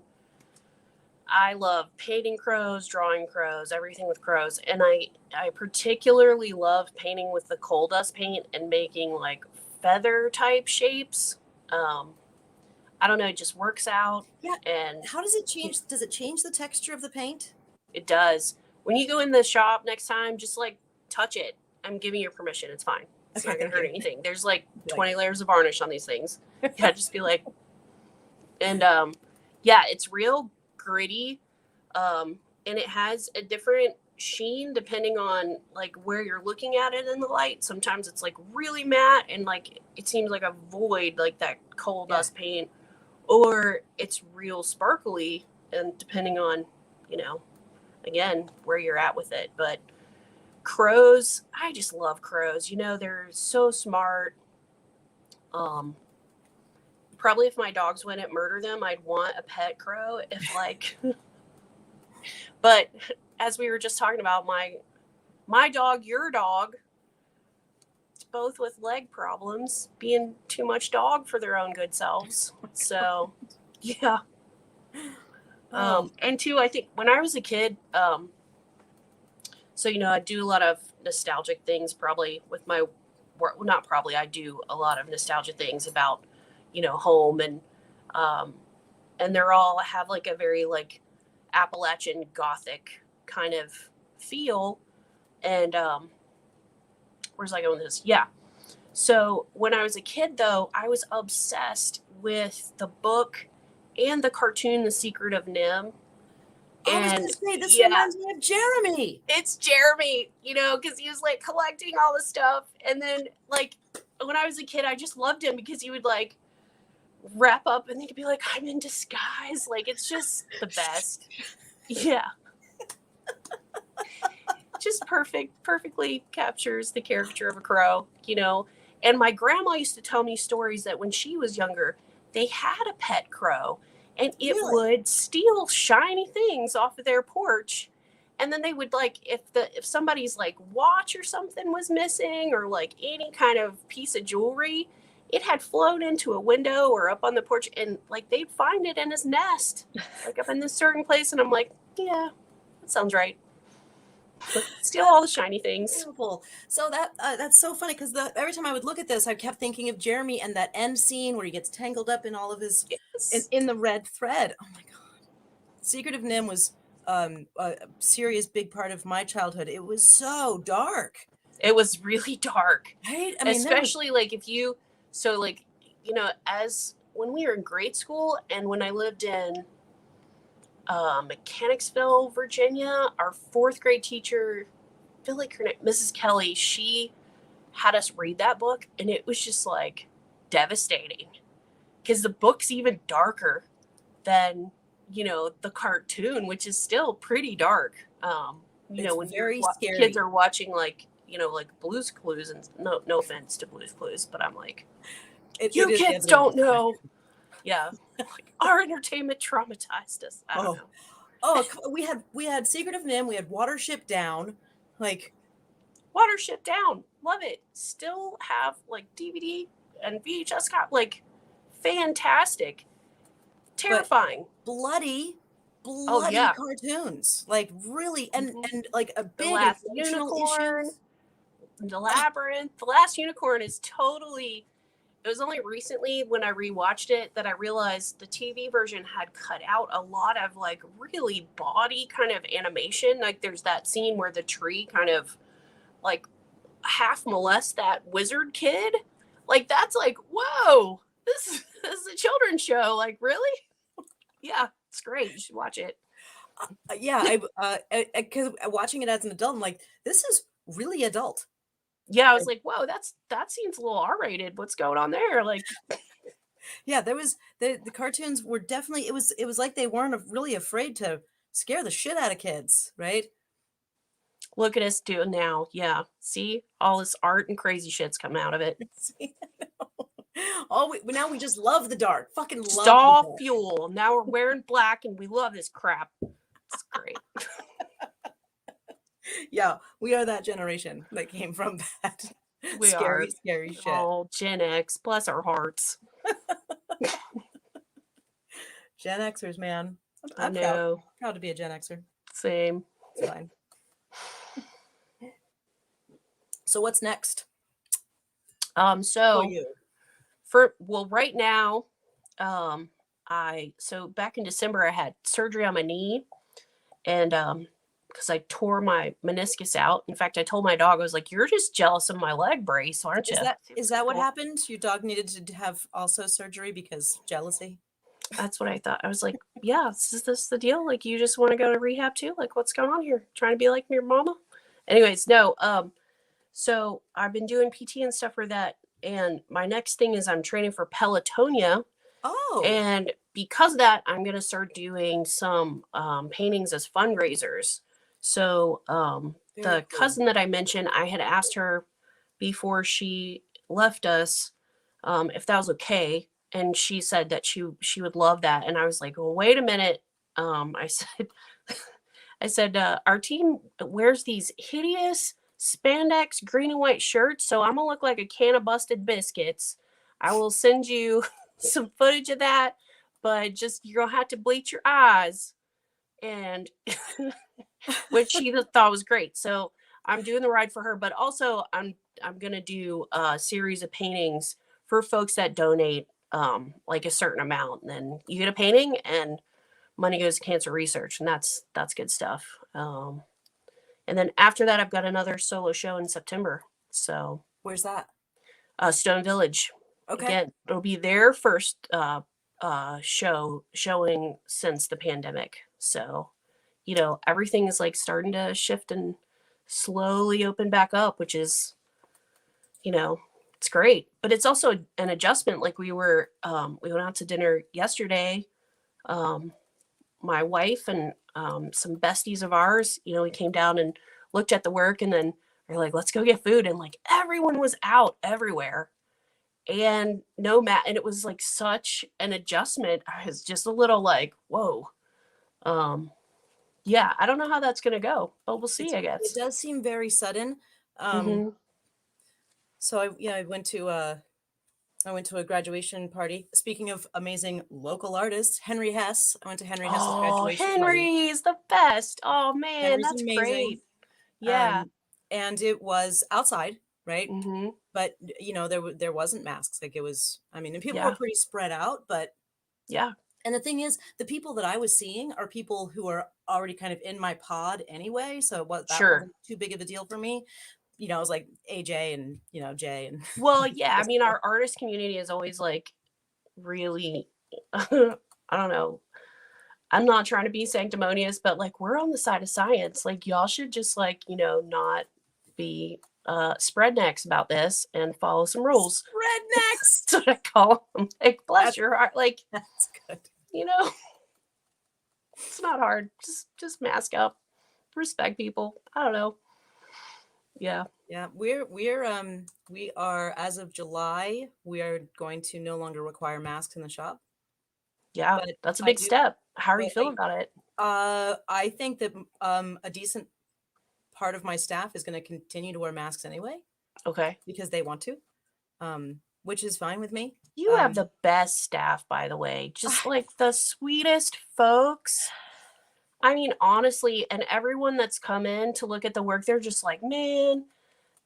I love painting crows, drawing crows, everything with crows. And I particularly love painting with the coal dust paint and making like feather type shapes. Um, I don't know, it just works out, Yeah. and How does it change? Does it change the texture of the paint? it does. When you go in the shop next time, just like touch it. I'm giving you permission. It's fine. It's Okay, not going thank to hurt you. anything. There's like Like, 20 layers of varnish on these things. Yeah, just be like, and yeah, it's real gritty, um, and it has a different sheen depending on like where you're looking at it in the light. Sometimes it's like really matte and like it seems like a void, like that coal yeah. dust paint, or it's real sparkly, and depending on, you know, again, where you're at with it. But crows, I just love crows. You know, they're so smart. Um, Probably if my dogs wouldn't murder them, I'd want a pet crow. If like, but as we were just talking about, my dog, your dog, both with leg problems, being too much dog for their own good selves. So, yeah. Oh, And two, I think when I was a kid, so, you know, I do a lot of nostalgic things probably with my work. Well, not probably, I do a lot of nostalgia things about, you know, home, um, and they're all have like a very like Appalachian Gothic kind of feel. And where's I going with this? Yeah. So when I was a kid, though, I was obsessed with the book and the cartoon, The Secret of Nim. I was And gonna say this yeah, reminds me of Jeremy. it's Jeremy, you know, because he was like collecting all the stuff. And then, like, when I was a kid, I just loved him because he would like wrap up and he'd be like, I'm in disguise. Like, it's just the best. Yeah. Just perfectly captures the character of a crow, you know. And my grandma used to tell me stories that when she was younger, they had a pet crow and it Really? would steal shiny things off of their porch. And then they would like if somebody's like watch or something was missing, or like any kind of piece of jewelry, it had flown into a window or up on the porch, and like they'd find it in his nest, like up in this certain place. And I'm like, yeah, that sounds right. Steal all the That's shiny things. beautiful. So that's so funny because the every time I would look at this, I kept thinking of Jeremy and that end scene where he gets tangled up in all of his Yes. in the red thread. Oh my God. Secret of Nim was a serious big part of my childhood. It was so dark. It was really dark, Right? I mean, there was especially like if you, so like, as when we were in grade school and when I lived in Mechanicsville, Virginia, our fourth grade teacher, I feel like her name, Mrs. Kelly, she had us read that book, and it was just like devastating because the book's even darker than the cartoon, which is still pretty dark. it's When very kids scary. are watching like like Blue's Clues, and no offense to Blue's Clues, but I'm like, It you is the kids other end of don't the know. spectrum. Yeah, like our entertainment traumatized us. I don't Oh, know. oh, we had Secret of Nim, we had Watership Down, like Watership Down, love it. Still have like DVD and VHS like fantastic, but terrifying. bloody, Oh bloody yeah. cartoons, like really, and Hmm. like a The big Last emotional Unicorn, issues. The Oh, Labyrinth. The Last Unicorn is totally. It was only recently when I rewatched it that I realized the TV version had cut out a lot of like really body kind of animation. Like there's that scene where the tree kind of like half molest that wizard kid. Like that's like, whoa, this is a children's show. Like really? Yeah, it's great. You should watch it. yeah, because watching it as an adult, I'm like, this is really adult. Yeah, I was Like, like, whoa, that seems a little R-rated. What's going on there? Like, yeah, there was the cartoons were definitely it was like they weren't really afraid to scare the shit out of kids, right? look at us doing now. Yeah. See? All this art and crazy shit's come out of it. Oh, now we just love the dark. Fucking Just love the all dark. fuel. Now we're wearing black and we love this crap. It's great. Yeah, we are that generation that came from that We scary, are scary shit. all Gen X. Bless our hearts. Gen Xers, man. I I'm proud. know. Proud to be a Gen Xer. Same. It's fine. So what's next for So you? right now, so back in December I had surgery on my knee, and because I tore my meniscus out. In fact, I told my dog, I was like, "You're just jealous of my leg brace, aren't Is you?" that He is was like, that what "Well, happened? Your dog needed to have also surgery because jealousy? that's what I thought." I was like, "Yeah, is this the deal? Like, you just want to go to rehab too? Like, what's going on here? Trying to be like your mama?" Anyways, no. So I've been doing PT and stuff for that, and my next thing is I'm training for Pelotonia. Oh, And because of that, I'm going to start doing some paintings as fundraisers. So very the cool. cousin that I mentioned, I had asked her before she left us if that was okay, and she said that she would love that. And I was like, well, wait a minute. I said, our team wears these hideous spandex green and white shirts, so I'm gonna look like a can of busted biscuits. I will send you some footage of that, but just you're gonna have to bleach your eyes. And which she thought was great. So I'm doing the ride for her, but also I'm gonna do a series of paintings for folks that donate like a certain amount. And then you get a painting and money goes to cancer research, and that's good stuff. And then after that, I've got another solo show in September. So Where's that? Stone Village Okay. again. It'll be their first showing since the pandemic. So everything is like starting to shift and slowly open back up, which is you know it's great. But it's also an adjustment. Like we went out to dinner yesterday. Um, my wife and some besties of ours, we came down and looked at the work, and then we're like, let's go get food. And like everyone was out everywhere. And no and it was like such an adjustment. I was just a little like, whoa. Um, yeah, I don't know how that's gonna go, but we'll see, I It guess. does seem very sudden. Um, Hmm. so I went to a graduation party. Speaking of amazing local artists, Henry Hess. I went to Henry Hess's Oh, graduation party. Henry is the best. Oh man, Henry's that's amazing. great. Yeah. Um, and it was outside, right? Hmm. But there wasn't masks. Like it was. I mean, and people were Yeah. pretty spread out. But Yeah. and the thing is, the people that I was seeing are people who are already kind of in my pod anyway. So that Sure. wasn't too big of a deal for me. you know, it was like AJ and, you know, Jay and Well, yeah, I mean, our artist community is always like really, I don't know. I'm not trying to be sanctimonious, but like we're on the side of science. Like y'all should just like, not be spread necks about this and follow some rules. rednecks. That's what I call them. Like, bless That's your heart. Like, that's good. you know, it's not hard. Just mask up. Respect people. I don't know. Yeah. Yeah, we are, as of July, we are going to no longer require masks in the shop. Yeah. But That's a I big do, step. How are you but feeling about it? I think that a decent part of my staff is going to continue to wear masks anyway Okay. because they want to, which is fine with me. You have the best staff, by the way. Just I- like the sweetest folks. I mean, honestly, and everyone that's come in to look at the work, they're just like, man,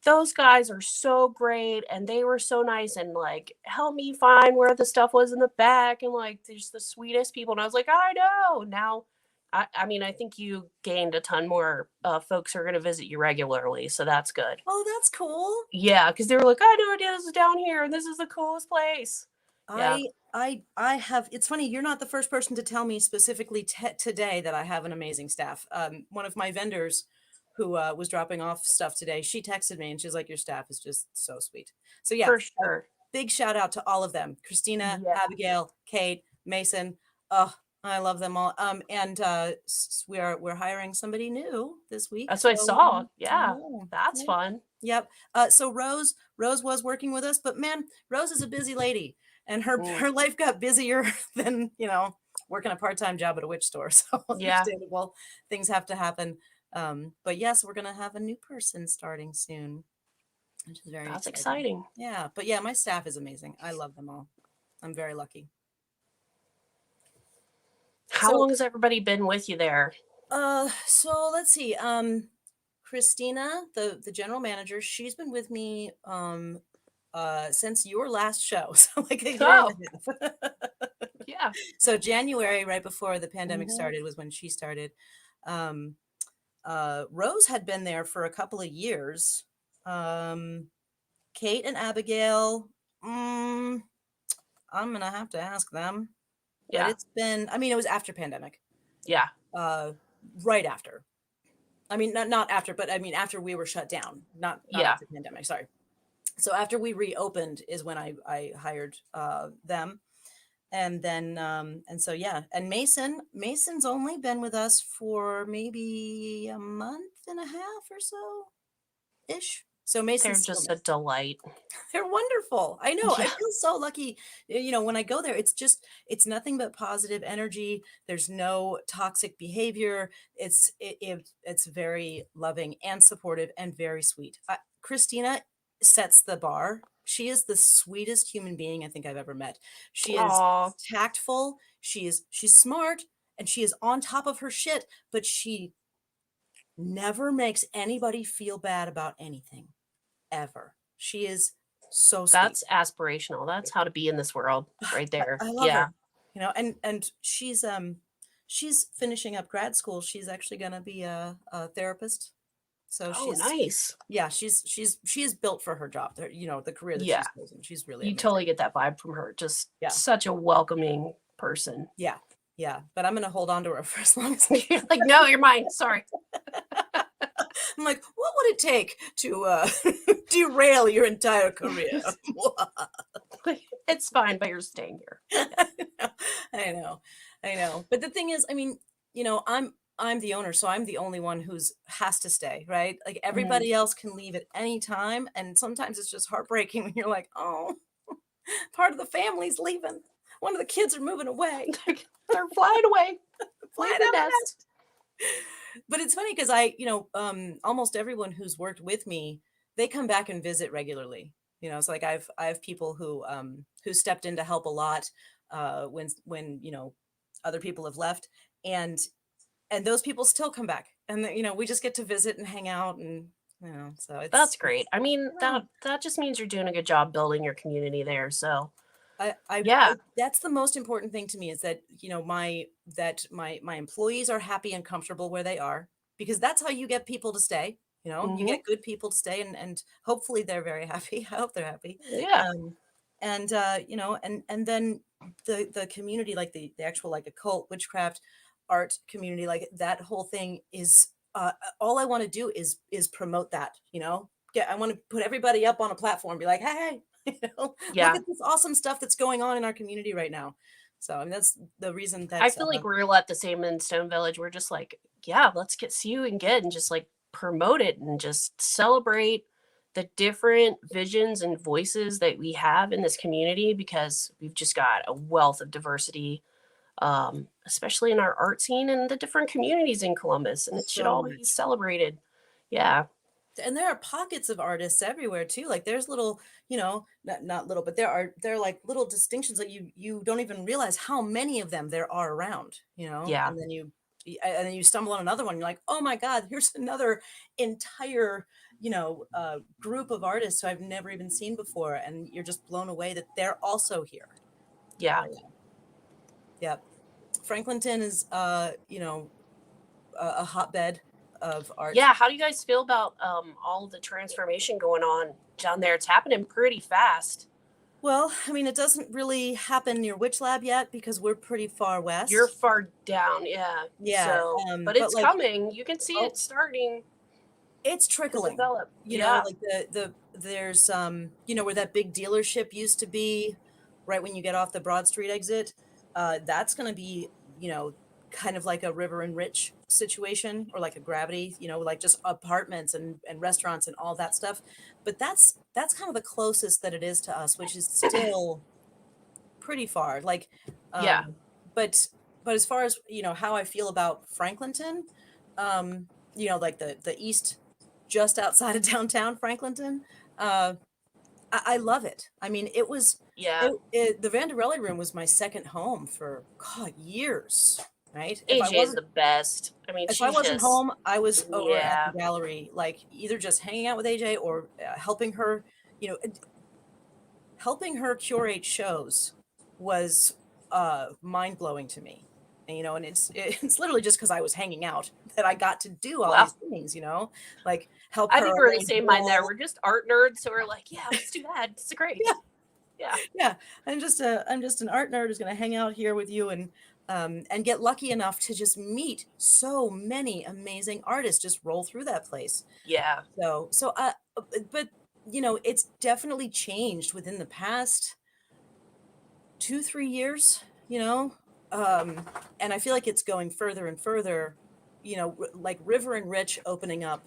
those guys are so great and they were so nice and like help me find where the stuff was in the back and like they're just the sweetest people. And I was like, I know. Now I mean, I think you gained a ton more folks who are going to visit you regularly, so that's good. oh, that's cool. Yeah, because they were like, I had no idea this was down here and this is the coolest place. Yeah, I have. It's funny. You're not the first person to tell me specifically today that I have an amazing staff. One of my vendors, who was dropping off stuff today, she texted me and she's like, "Your staff is just so sweet." So yeah, for a sure. big shout out to all of them: Christina, Yeah, Abigail, Kate, Mason. Oh, I love them all. And we're hiring somebody new this week. that's what I So saw. I Yeah, know. that's Yeah. fun. Yep. So Rose was working with us, but man, Rose is a busy lady, and her Mm, her life got busier than, working a part-time job at a witch store. So yeah, understandable, things have to happen. But yes, we're gonna have a new person starting soon, which is very that's exciting. exciting. Yeah, but yeah, my staff is amazing. I love them all. I'm very lucky. How So long has everybody been with you there? so let's see. Christina, the general manager, she's been with me since your last show, so like a year and Oh, a half. yeah. So January, right before the pandemic Hmm. started, was when she started. Um, Rose had been there for a couple of years. Um, Kate and Abigail, I'm gonna have to ask them, but Yeah. it's been, I mean, it was after pandemic, Yeah. uh, right after. I mean, not after, but I mean after we were shut down, not Yeah. after pandemic. Sorry. So after we reopened is when I hired them, and then and so yeah, and Mason's only been with us for maybe a month and a half or so ish. So They're Mason's still just new. a delight. They're wonderful. I know. I Yeah. feel so lucky. When I go there, it's nothing but positive energy. There's no toxic behavior. It's very loving and supportive and very sweet. Christina sets the bar. She is the sweetest human being I think I've ever met. She is Aw, tactful. She's smart and she is on top of her shit, but she never makes anybody feel bad about anything ever. She is so sweet. that's aspirational. That's how to be in this world right there. I love Yeah. her. And she's finishing up grad school. She's actually going to be a therapist. So Oh, she's nice. yeah, she is built for her job. The career that Yeah. she's chosen. She's really You amazing. totally get that vibe from her. Just Yeah. such a welcoming person. Yeah. Yeah, but I'm going to hold on to her for as long as I You're can. like, no, you're mine. Sorry. I'm like, what would it take to derail your entire career? It's fine, but you're staying here. I know, I know. But the thing is, I mean, I'm the owner, so I'm the only one who's has to stay, right? Like Mhm. everybody else can leave at any time, and sometimes it's just heartbreaking when you're like, oh, part of the family's leaving. One of the kids are moving away. They're flying away. Flying Leave the out of the nest. nest. But it's funny because almost everyone who's worked with me, they come back and visit regularly. It's like I have people who stepped in to help a lot when other people have left, and those people still come back, and we just get to visit and hang out, and so That's great. it's I mean, yeah. that just means you're doing a good job building your community there. So I yeah, that's the most important thing to me is that my employees are happy and comfortable where they are, because that's how you get people to stay. You know, you Mhm. get good people to stay, and hopefully they're very happy. I hope they're happy. Yeah. Um, and you know, and then the community, like the actual like occult witchcraft art community, like that whole thing is all I want to do is promote that, you know. I want to put everybody up on a platform, be like, hey, you know, look Yeah. at this awesome stuff that's going on in our community right now. So I mean that's the reason I that feel like we're at the same in Stone Village. We're just like, yeah, let's get see you and get and just like promote it and just celebrate the different visions and voices that we have in this community because we've just got a wealth of diversity, especially in our art scene and the different communities in Columbus, and it should so all be much. celebrated. Yeah, And there are pockets of artists everywhere too. Like there's little, you know, not little, but there are like little distinctions that you don't even realize how many of them there are around, you know. yeah, And then you stumble on another one, you're like, oh my God, here's another entire, group of artists who I've never even seen before, and you're just blown away that they're also here. yeah, Yeah. Yeah. Franklinton is a hotbed of art. yeah. How do you guys feel about all of the transformation going on down there? It's happening pretty fast. Well, I mean, it doesn't really happen near Witch Lab yet because we're pretty far You're west. far down, yeah. Yeah, So, but but it's like, coming. You can see oh, it starting it's to trickling. develop. You know, Yeah, like there's where that big dealership used to be, right when you get off the Broad Street exit. That's going to be, kind of like a River and Rich situation, or like a Gravity, like just apartments and restaurants and all that stuff. But that's kind of the closest that it is to us, which is still pretty far. Like, yeah, um, but but as far as how I feel about Franklinton, like the east, just outside of downtown Franklinton, uh, I love it. I mean, yeah. the Vanderelli Room was my second home for God years. Right? AJ is the best. I mean, If I she's wasn't just, home, I was over at the yeah, gallery, like either just hanging out with AJ or helping her. You know, helping her curate shows was mind-blowing to me. And it's literally just because I was hanging out that I got to do all well, these things, like help I her think we're in the arrange same mind there. wool. We're just art nerds, so we're like, yeah, let's do that. It's great. Yeah, Yeah, yeah. I'm just an art nerd who's going to hang out here with you and get lucky enough to just meet so many amazing artists, just roll through that place. yeah, But it's definitely changed within the past 2-3 years, and I feel like it's going further and further, like River and Rich opening up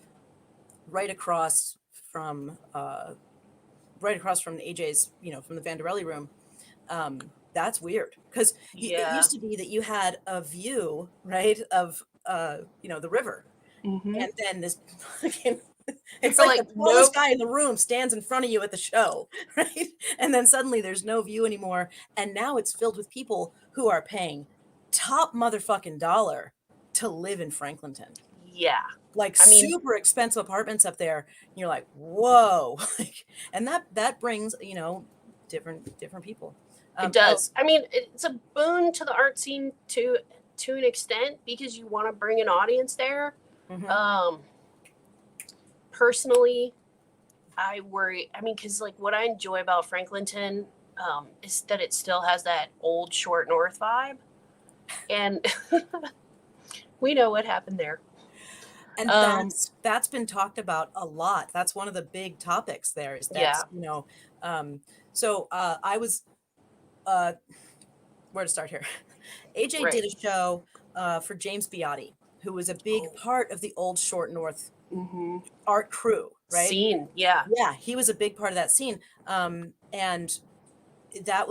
right across from uh right across from AJ's, from the Vanderelli Room. That's weird because it yeah. used to be that you had a view, right, of the river, Mm-hmm. and then this fucking it's You're like like, the tallest nope. guy in the room stands in front of you at the show, right? And then suddenly there's no view anymore. And now it's filled with people who are paying top motherfucking dollar to live in Franklinton. Yeah. Like I mean, super expensive apartments up there. And you're like, whoa. Like, and that brings, different people. it Oh, does. I mean, it's a boon to the art scene to an extent because you want to bring an audience there. mhm. Um, Personally, I worry. I mean, because like what I enjoy about Franklinton is that it still has that old short north vibe, and we know what happened there. And Um, that's been talked about a lot. That's one of the big topics there is that, yeah, um, so I was uh where to start here. AJ right. did a show for James Biotti, who was a big Oh, part of the old Short North mm-hmm. art crew, right? Scene, yeah, Yeah, he was a big part of that scene. And that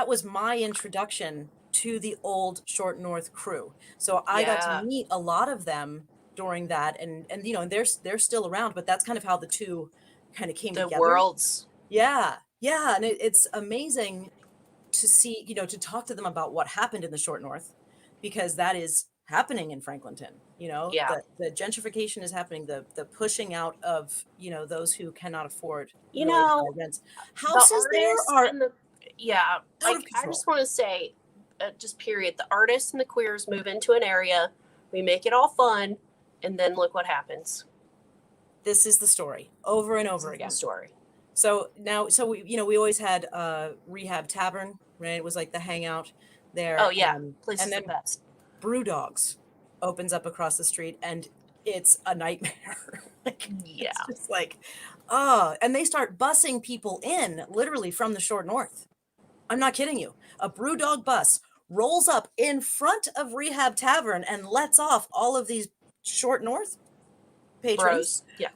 was my introduction to the old Short North crew. So I got to yeah. meet a lot of them during that, and they're still around, but that's kind of how the two kind of came The together. worlds, Yeah, yeah, and it's amazing to see, to talk to them about what happened in the Short North, because that is happening in Franklinton. yeah. The gentrification is happening, the pushing out of, those who cannot afford You really high know, rents. the Houses there artists are and the yeah. out of Like I control. just want to say, just period. The artists and the queers move into an area, we make it all fun, and then look what happens. This is the story over and This over is the again. story. So now, so we always had Rehab Tavern, right? It was like the hangout Oh there. yeah, place And is the then best. Brew Dogs opens up across the street, and it's a nightmare. Like, it's Yeah, just like, oh, and they start bussing people in literally from the short north. I'm not kidding you. A Brew Dog bus rolls up in front of Rehab Tavern and lets off all of these short north patrons. bros. Yeah,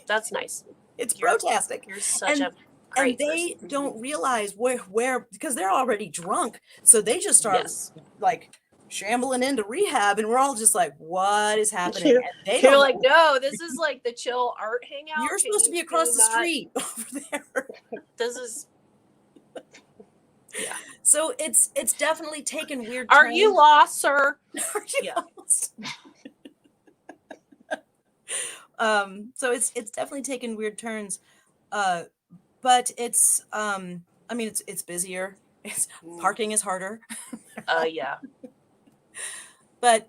that's nice. It's You're brotastic. you're such And a and great person. they don't realize where because they're already drunk. So they just start Yes. like shambling into rehab, and we're all just like, what is happening? You're, And they you're don't like, know. no, this is like the chill art hangout. You're supposed to be Can across you the not? street over there. This is yeah. So it's definitely taken weird Are you turns. lost, sir? Are you Yeah. lost? So it's definitely taken weird turns. Uh but it's I mean it's busier. It's parking is harder. Yeah. But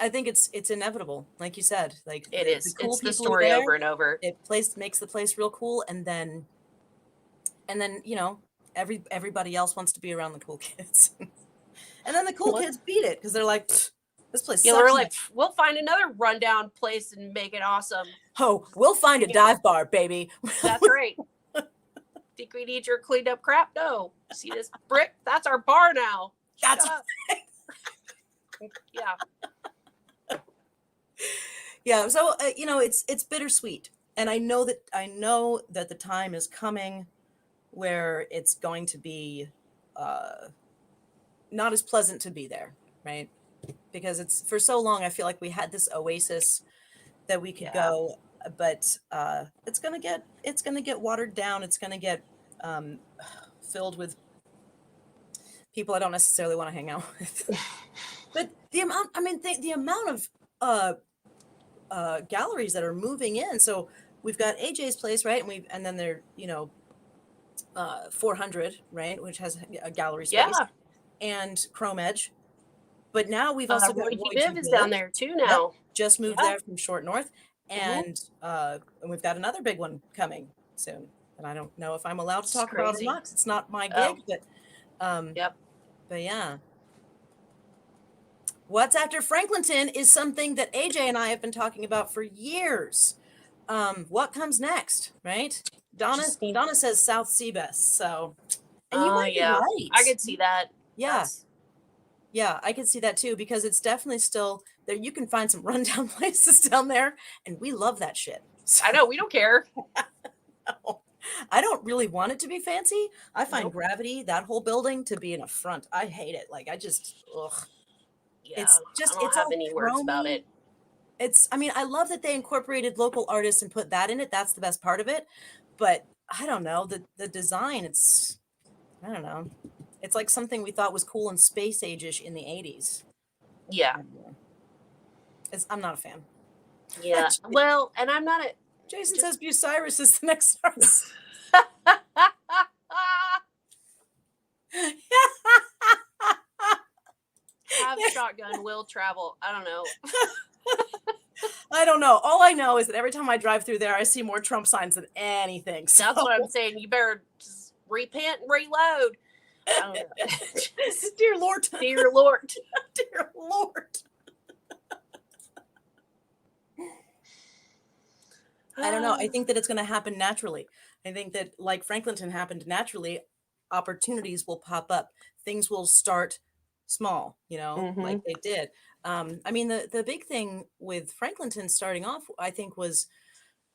I think it's inevitable, like you said. Like It the is. cool It's the people are story there. over and over. It makes the place real cool, and then everybody else wants to be around the cool kids. And then the cool What? kids beat it because they're like, this place Yeah, we're sucks. like, we'll find another rundown place and make it awesome. Oh, we'll find a dive bar, baby. That's right. Think we need your cleaned up crap? No. See this brick? That's our bar now. That's Shut up. Yeah. Yeah. So it's bittersweet, and I know that the time is coming where it's going to be not as pleasant to be there, right? Because it's for so long I feel like we had this oasis that we could Yeah. go, but it's gonna get watered down. It's gonna get um, filled with people I don't necessarily want to hang out with. But the amount of galleries that are moving in. So we've got AJ's place, right? And then there 400, right, which has a gallery space, Yeah. and Chrome Edge. But now we've also got Roy G. Roy G. Biv is down Biv. there too Yep, now. just moved Yeah. there from Short North, Mhm. and we've got another big one coming soon. And I don't know if I'm allowed to It's talk about it or crazy. not. 'Cause it's not my Oh. gig, Yep. but yeah. What's After Franklinton is something that AJ and I have been talking about for years. What comes next, right? Donna says South Seabest, so, and you might be Yeah. right. I could see that. Yeah. Yeah, I could see that too, because it's definitely still there. You can find some rundown places down there, and we love that shit. I know, we don't care. I don't really want it to be fancy. I find Nope. Gravity, that whole building, to be an affront. I hate it. Like, I just, ugh. Yeah. It's I don't have all any words about chromy. it. I mean, I love that they incorporated local artists and put that in it. That's the best part of it. But I don't know, the design, I don't know. It's like something we thought was cool and space age-ish in the 80s. Yeah. I'm not a fan. Yeah. Well, and I'm not a Jason says Bucyrus is the next artist. Have shotgun will travel. I don't know. I don't know. All I know is that every time I drive through there, I see more Trump signs than anything. So. That's what I'm saying. You better just repent and reload. I don't know. Dear Lord. Dear Lord. Dear Lord. I don't know. I think that it's going to happen naturally. I think that, like Franklinton happened naturally, opportunities will pop up. Things will start small, like they did. I mean, the big thing with Franklinton starting off, I think, was,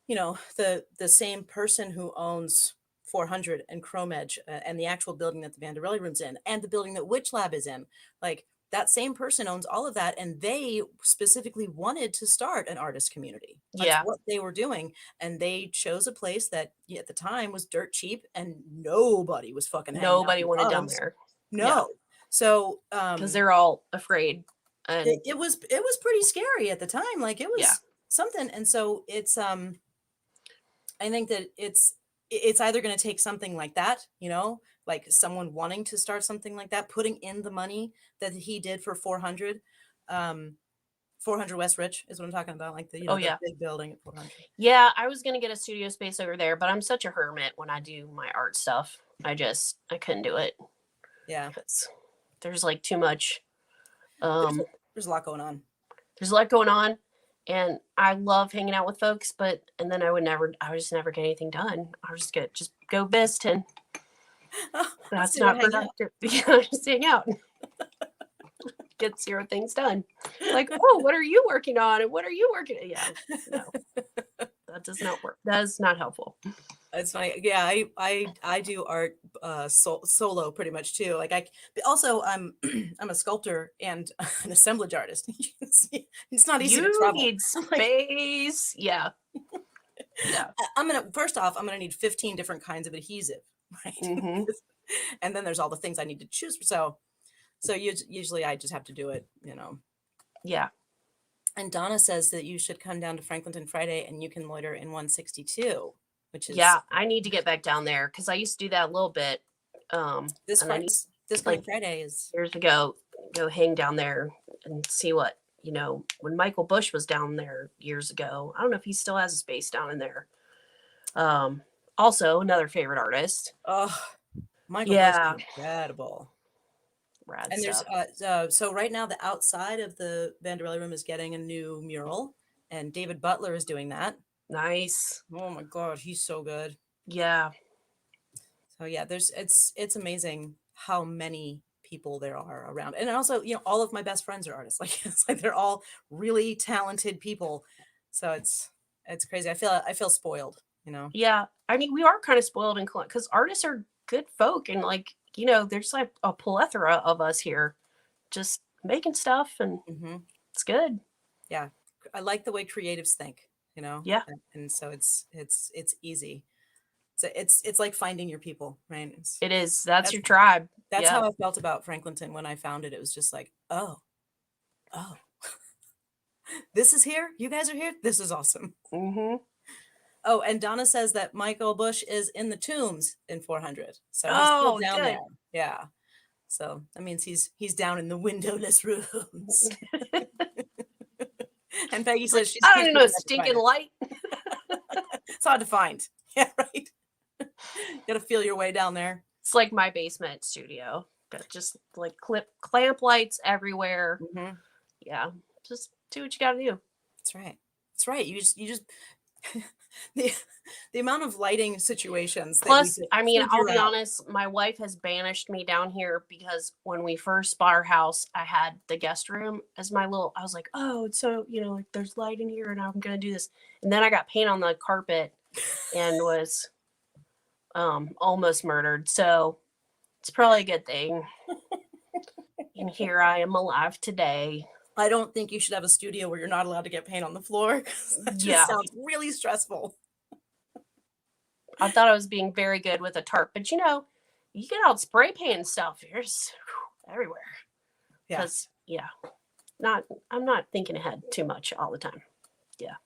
the same person who owns 400 and Chrome Edge, and the actual building that the Vanderelli Room's in, and the building that Witch Lab is in. Like, that same person owns all of that, and they specifically wanted to start an artist community. That's what they were doing, and they chose a place that at the time was dirt cheap, and nobody was fucking hanging out. Nobody wanted down there. No. Yeah. So because they're all afraid, and it was pretty scary at the time. Like, it was something. And so it's I think that it's either going to take something like that, like someone wanting to start something like that, putting in the money that he did for 400, 400 West Rich is what I'm talking about, like the, Oh the yeah. big building at 400. Yeah, I was gonna get a studio space over there, but I'm such a hermit when I do my art stuff. I couldn't do it Yeah. because there's like too much. There's a, Um, there's a lot going on. there's a lot going on, and I love hanging out with folks, but and then I would just never get anything done. I was just get just go best, and Let's that's do a not hangout. productive. Just hang out, get 0 things done. Like, oh, what are you working on, and what are you working? Yeah, no, that does not work. That is not helpful. It's funny. Yeah, I do art solo pretty much too. Like but also I'm I'm a sculptor and an assemblage artist. You can see, it's not easy to You travel. need I'm like, space. Yeah, yeah. I'm gonna first off, I'm gonna need 15 different kinds of adhesive, right? Hmm. And then there's all the things I need to choose. So usually I just have to do it. Yeah. And Donna says that you should come down to Franklinton Friday and you can loiter in 162, which is Yeah, I need to get back down there because I used to do that a little bit. this And I Friday. need This like coming Friday is. years ago go hang down there and see what when Michael Bush was down there years ago. I don't know if he still has a space down in there. Um, Also another favorite artist. Oh, Michael Bush is Yeah, incredible. rad And there's stuff. so right now the outside of the Vanderelli room is getting a new mural, and David Butler is doing that. Nice. Oh my God, he's so good. Yeah, So yeah, it's amazing how many people there are around, and also all of my best friends are artists. Like it's like they're all really talented people. So it's crazy. I feel spoiled. yeah. I mean, we are kind of spoiled and because artists are good folk, and like there's like a plethora of us here, just making stuff, and Hmm. it's good. Yeah, I like the way creatives think. Yeah, And so it's easy. It's like finding your people, right? it is. That's That's your tribe. that's Yeah. how I felt about Franklinton when I found it. It was just like, oh, this is here. You guys are here. This is awesome. Hmm. Oh, and Donna says that Michael Bush is in the tombs in 400, so he's still Oh, down there. good. Yeah, so that means he's down in the windowless rooms. And Peggy Like, says she I don't can't even keep know a it up to find stinking it. light. It's hard to find. Yeah, right. Got to feel your way down there. It's like my basement studio. Got just like clamp lights everywhere. Hmm. Yeah. Just do what you gotta do. That's right. That's right. You just the the amount of lighting situations that we Plus, could I mean, I'll figure be out. honest, my wife has banished me down here because when we first bought our house, I had the guest room as my I was like, oh, it's so, like there's light in here and I'm gonna do this. And then I got paint on the carpet and was almost murdered. So it's probably a good thing. And here I am alive today. I don't think you should have a studio where you're not allowed to get paint on the floor, 'cause that just Yeah. sounds really stressful. I thought I was being very good with a tarp, but you get out spray paint stuff. There's everywhere. Yeah. Because I'm not thinking ahead too much all the time. Yeah.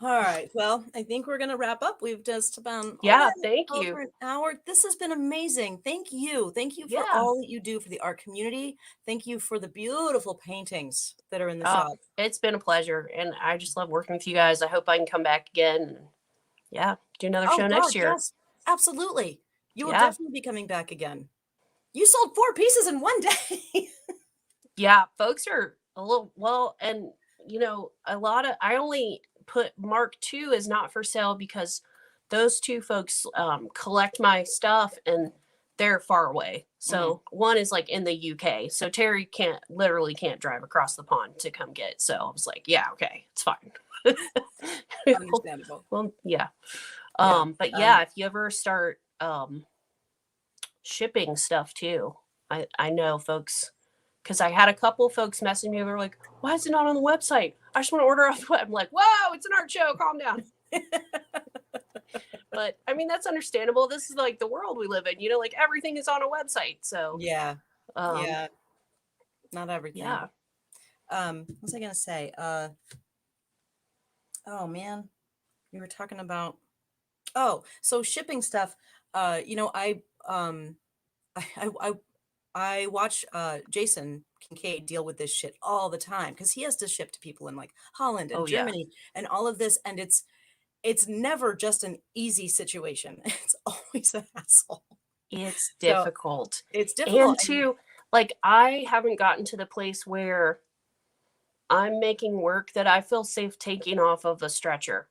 All right. Well, I think we're gonna wrap up. We've just about Yeah. Thank over you. an hour. This has been amazing. Thank you. Thank you for Yeah. all that you do for the art community. Thank you for the beautiful paintings that are in the Oh, shop. it's been a pleasure, and I just love working with you guys. I hope I can come back again. And yeah, do another Oh show God, next year. yes, absolutely. You will Yeah. definitely be coming back again. You sold 4 pieces in one day. Yeah. Folks are a little and a lot of I only put Mark II is not for sale because those two folks collect my stuff and they're far away. Mhm. So one is like in the UK. So Terry literally can't drive across the pond to come get it. So I was like, yeah, okay, it's fine. Understandable. Well, yeah. Yeah. But yeah, if you ever start shipping stuff too, I know folks because I had a couple folks messaging me. They were like, "Why is it not on the website? I just want to order off the web." I'm like, "Whoa, it's an art show. Calm down." But I mean, that's understandable. This is like the world we live in. Like everything is on a website. So, Yeah. um, Yeah. Not everything. yeah, What was I gonna say? Oh man, we were talking about. Oh, so shipping stuff. I I watch Jason Kincaid deal with this shit all the time because he has to ship to people in like Holland and Oh yeah. Germany and all of this, and it's never just an easy situation. It's always a hassle. It's So difficult. it's difficult. And too, like I haven't gotten to the place where I'm making work that I feel safe taking off of a stretcher,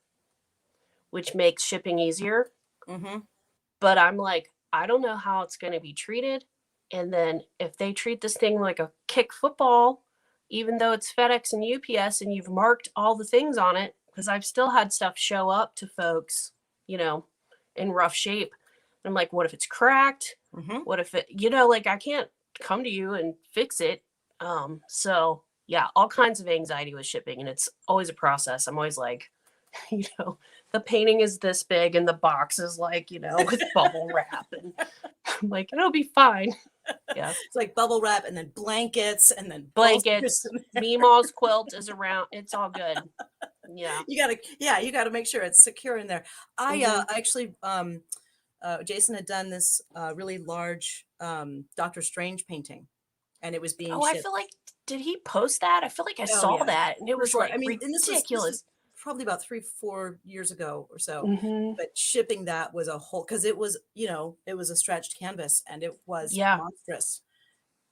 which makes shipping easier. Mm-hmm. But I'm like, I don't know how it's going to be treated. And then if they treat this thing like a kick football, even though it's FedEx and UPS and you've marked all the things on it, because I've still had stuff show up to folks, you know, in rough shape. And I'm like, what if it's cracked? Mm-hmm. What if it, like I can't come to you and fix it. So yeah, all kinds of anxiety with shipping, and it's always a process. I'm always like, you know, the painting is this big and the box is like, with bubble wrap. And I'm like, it'll be fine. Yeah. It's like bubble wrap and then blankets and then bolsters. Blankets, Meemaw's quilt is around. It's all good. Yeah. You gotta make sure it's secure in there. Hmm. I actually Jason had done this really large Doctor Strange painting, and it was being Oh, I feel shipped. like, did he post that? I feel like I Oh saw yeah, that and it for was sure. I like mean, and this was ridiculous. probably about 3 4 years ago or so. Hmm. But shipping that was a whole because it was it was a stretched canvas and it was Yeah. monstrous,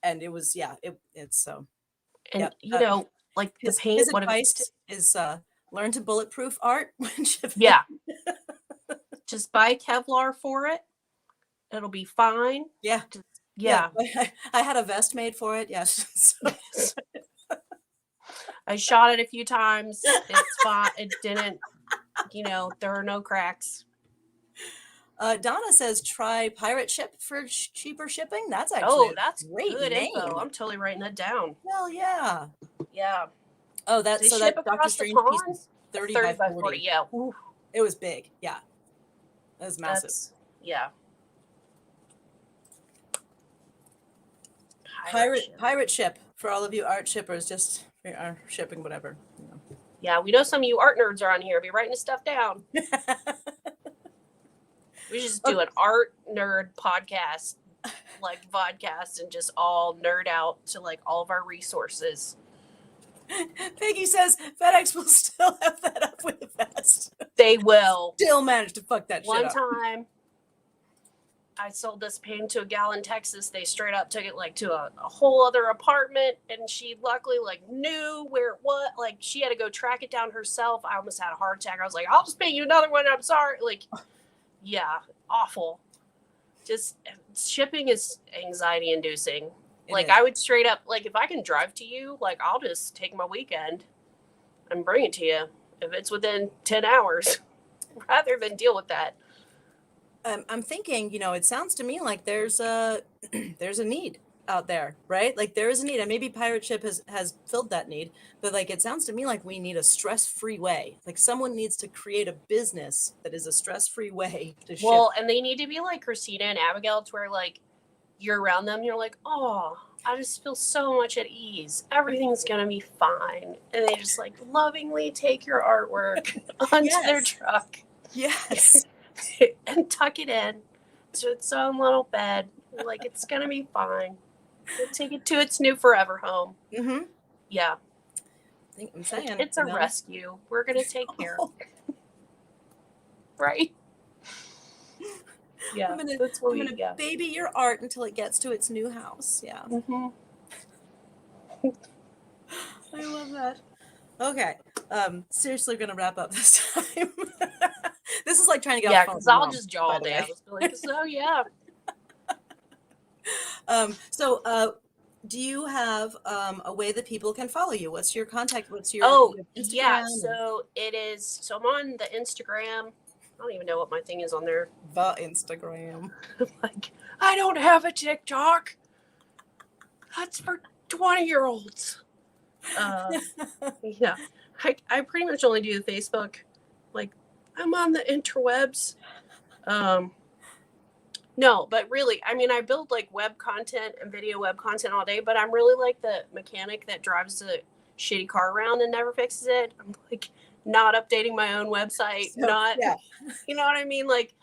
and it was it's so And, yep. like the His paint, what if advice it's, is learn to bulletproof art when shipping. yeah, just buy Kevlar for it. It'll be fine. Yeah, Just, yeah. yeah. I had a vest made for it. Yes. So, I shot it a few times. It's fine. It didn't, there are no cracks. Donna says try pirate ship for cheaper shipping. That's actually Oh, a that's great good info. name. I'm totally writing that down. Hell yeah. Yeah. Oh, They that ship Doctor across the Strange piece pond? was 30 30 by by 40. 40. Yeah. Ooh, It was big. Yeah. That was massive. that's, yeah. Pirate ship for all of you art shippers, just are shipping whatever. Yeah, we know some of you art nerds are on here. Be writing this stuff down. We should just do an art nerd podcast, like vodcast, and just all nerd out to like all of our resources. Peggy says FedEx will still have that up with the vest. They will. Still manage to fuck that shit One up. time, I sold this painting to a gal in Texas. They straight up took it like to a whole other apartment, and she luckily like knew where it was. Like she had to go track it down herself. I almost had a heart attack. I was like, "I'll just paint you another one. I'm sorry." Like, yeah, awful. Just shipping is anxiety inducing. Like I would straight up like if I can drive to you, like I'll just take my weekend and bring it to you if it's within 10 hours, rather than deal with that. I'm thinking, it sounds to me like there's a there's a need out there, right? Like there is a need, and maybe pirate ship has filled that need, but like it sounds to me like we need a stress-free way. Like someone needs to create a business that is a stress-free way to ship. Well, and they need to be like Christina and Abigail, to where like you're around them, you're like, oh, I just feel so much at ease. Everything's gonna be fine, and they just like lovingly take your artwork onto their truck. Yes. And tuck it in to its own little bed. Like it's gonna be fine. We'll take it to its new forever home. Mm-hmm. Yeah. I'm saying It's a rescue. We're gonna take care. Right? Yeah. That's what I'm gonna baby your art until it gets to its new house. Yeah. Mm-hmm. I love that. Okay. Seriously gonna wrap up this time. This is like trying to get off the phone. Because I'll just jaw all day. I'll just be like, so yeah. Do you have a way that people can follow you? What's your contact? What's your Instagram? Yeah, so it is. So I'm on the Instagram. I don't even know what my thing is on there. The Instagram. Like, I don't have a TikTok. That's for 20-year-olds. Yeah. I pretty much only do the Facebook. Like, I'm on the interwebs. No, but really, I mean, I build like web content and video web content all day, but I'm really like the mechanic that drives the shitty car around and never fixes it. I'm like not updating my own website, you know what I mean? Like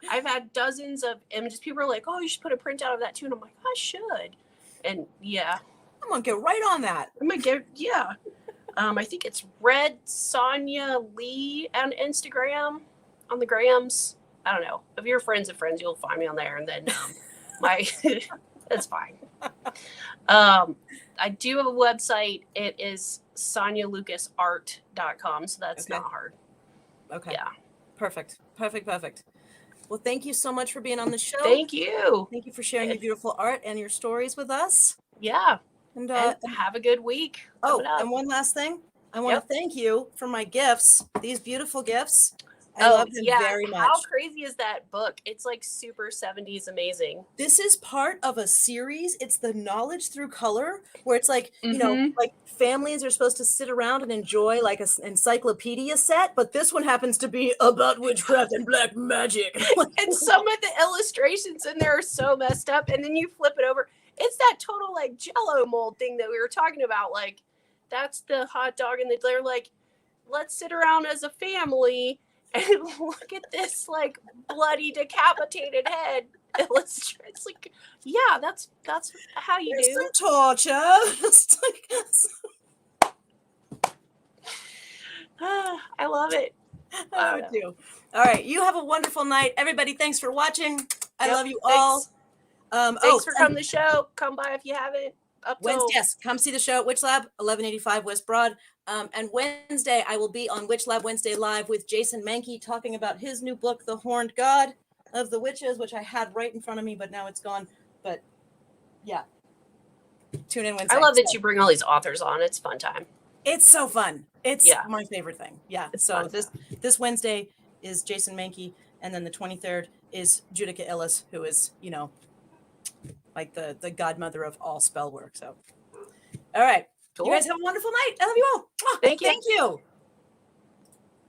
I've had dozens of images. People are like, oh, you should put a printout of that too. And I'm like, I should. And yeah. I'm gonna get right on that. I'm gonna get, yeah. I think it's Red Sonya Lee on Instagram, on the grams. I don't know. If you're friends of friends, you'll find me on there. And then my, that's fine. I do have a website. It is sonyalucasart.com. So that's Okay. not hard. Okay. Yeah. Perfect. Well, thank you so much for being on the show. Thank you. Thank you for sharing your beautiful art and your stories with us. Yeah. And have a good week. and one last thing. I want to thank you for my gifts. These beautiful gifts. I love them very much. How crazy is that book? It's like super 70s amazing. This is part of a series. It's the Knowledge Through Color, where it's like, you know, like families are supposed to sit around and enjoy like an encyclopedia set, but this one happens to be about witchcraft and black magic. And some of the illustrations in there are so messed up. And then you flip it over. It's that total like Jello mold thing that we were talking about. Like, that's the hot dog, and they're like, let's sit around as a family and look at this like bloody decapitated head. It's like, yeah, that's how you There's do. some torture. It's like, I love it. I love it too. All right, you have a wonderful night, everybody. Thanks for watching. I love you all. Thanks for coming to the show. Come by if you haven't. Yes, come see the show at Witch Lab, 1185 West Broad. And Wednesday, I will be on Witch Lab Wednesday Live with Jason Mankey talking about his new book, The Horned God of the Witches, which I had right in front of me, but now it's gone. But yeah, tune in Wednesday. I love that you bring all these authors on. It's fun time. It's so fun. It's my favorite thing. Yeah. So this Wednesday is Jason Mankey, and then the 23rd is Judica Illes, who is, you know, like the godmother of all spell work. So, all right. Cool. You guys have a wonderful night. I love you all. Thank you. Thank you.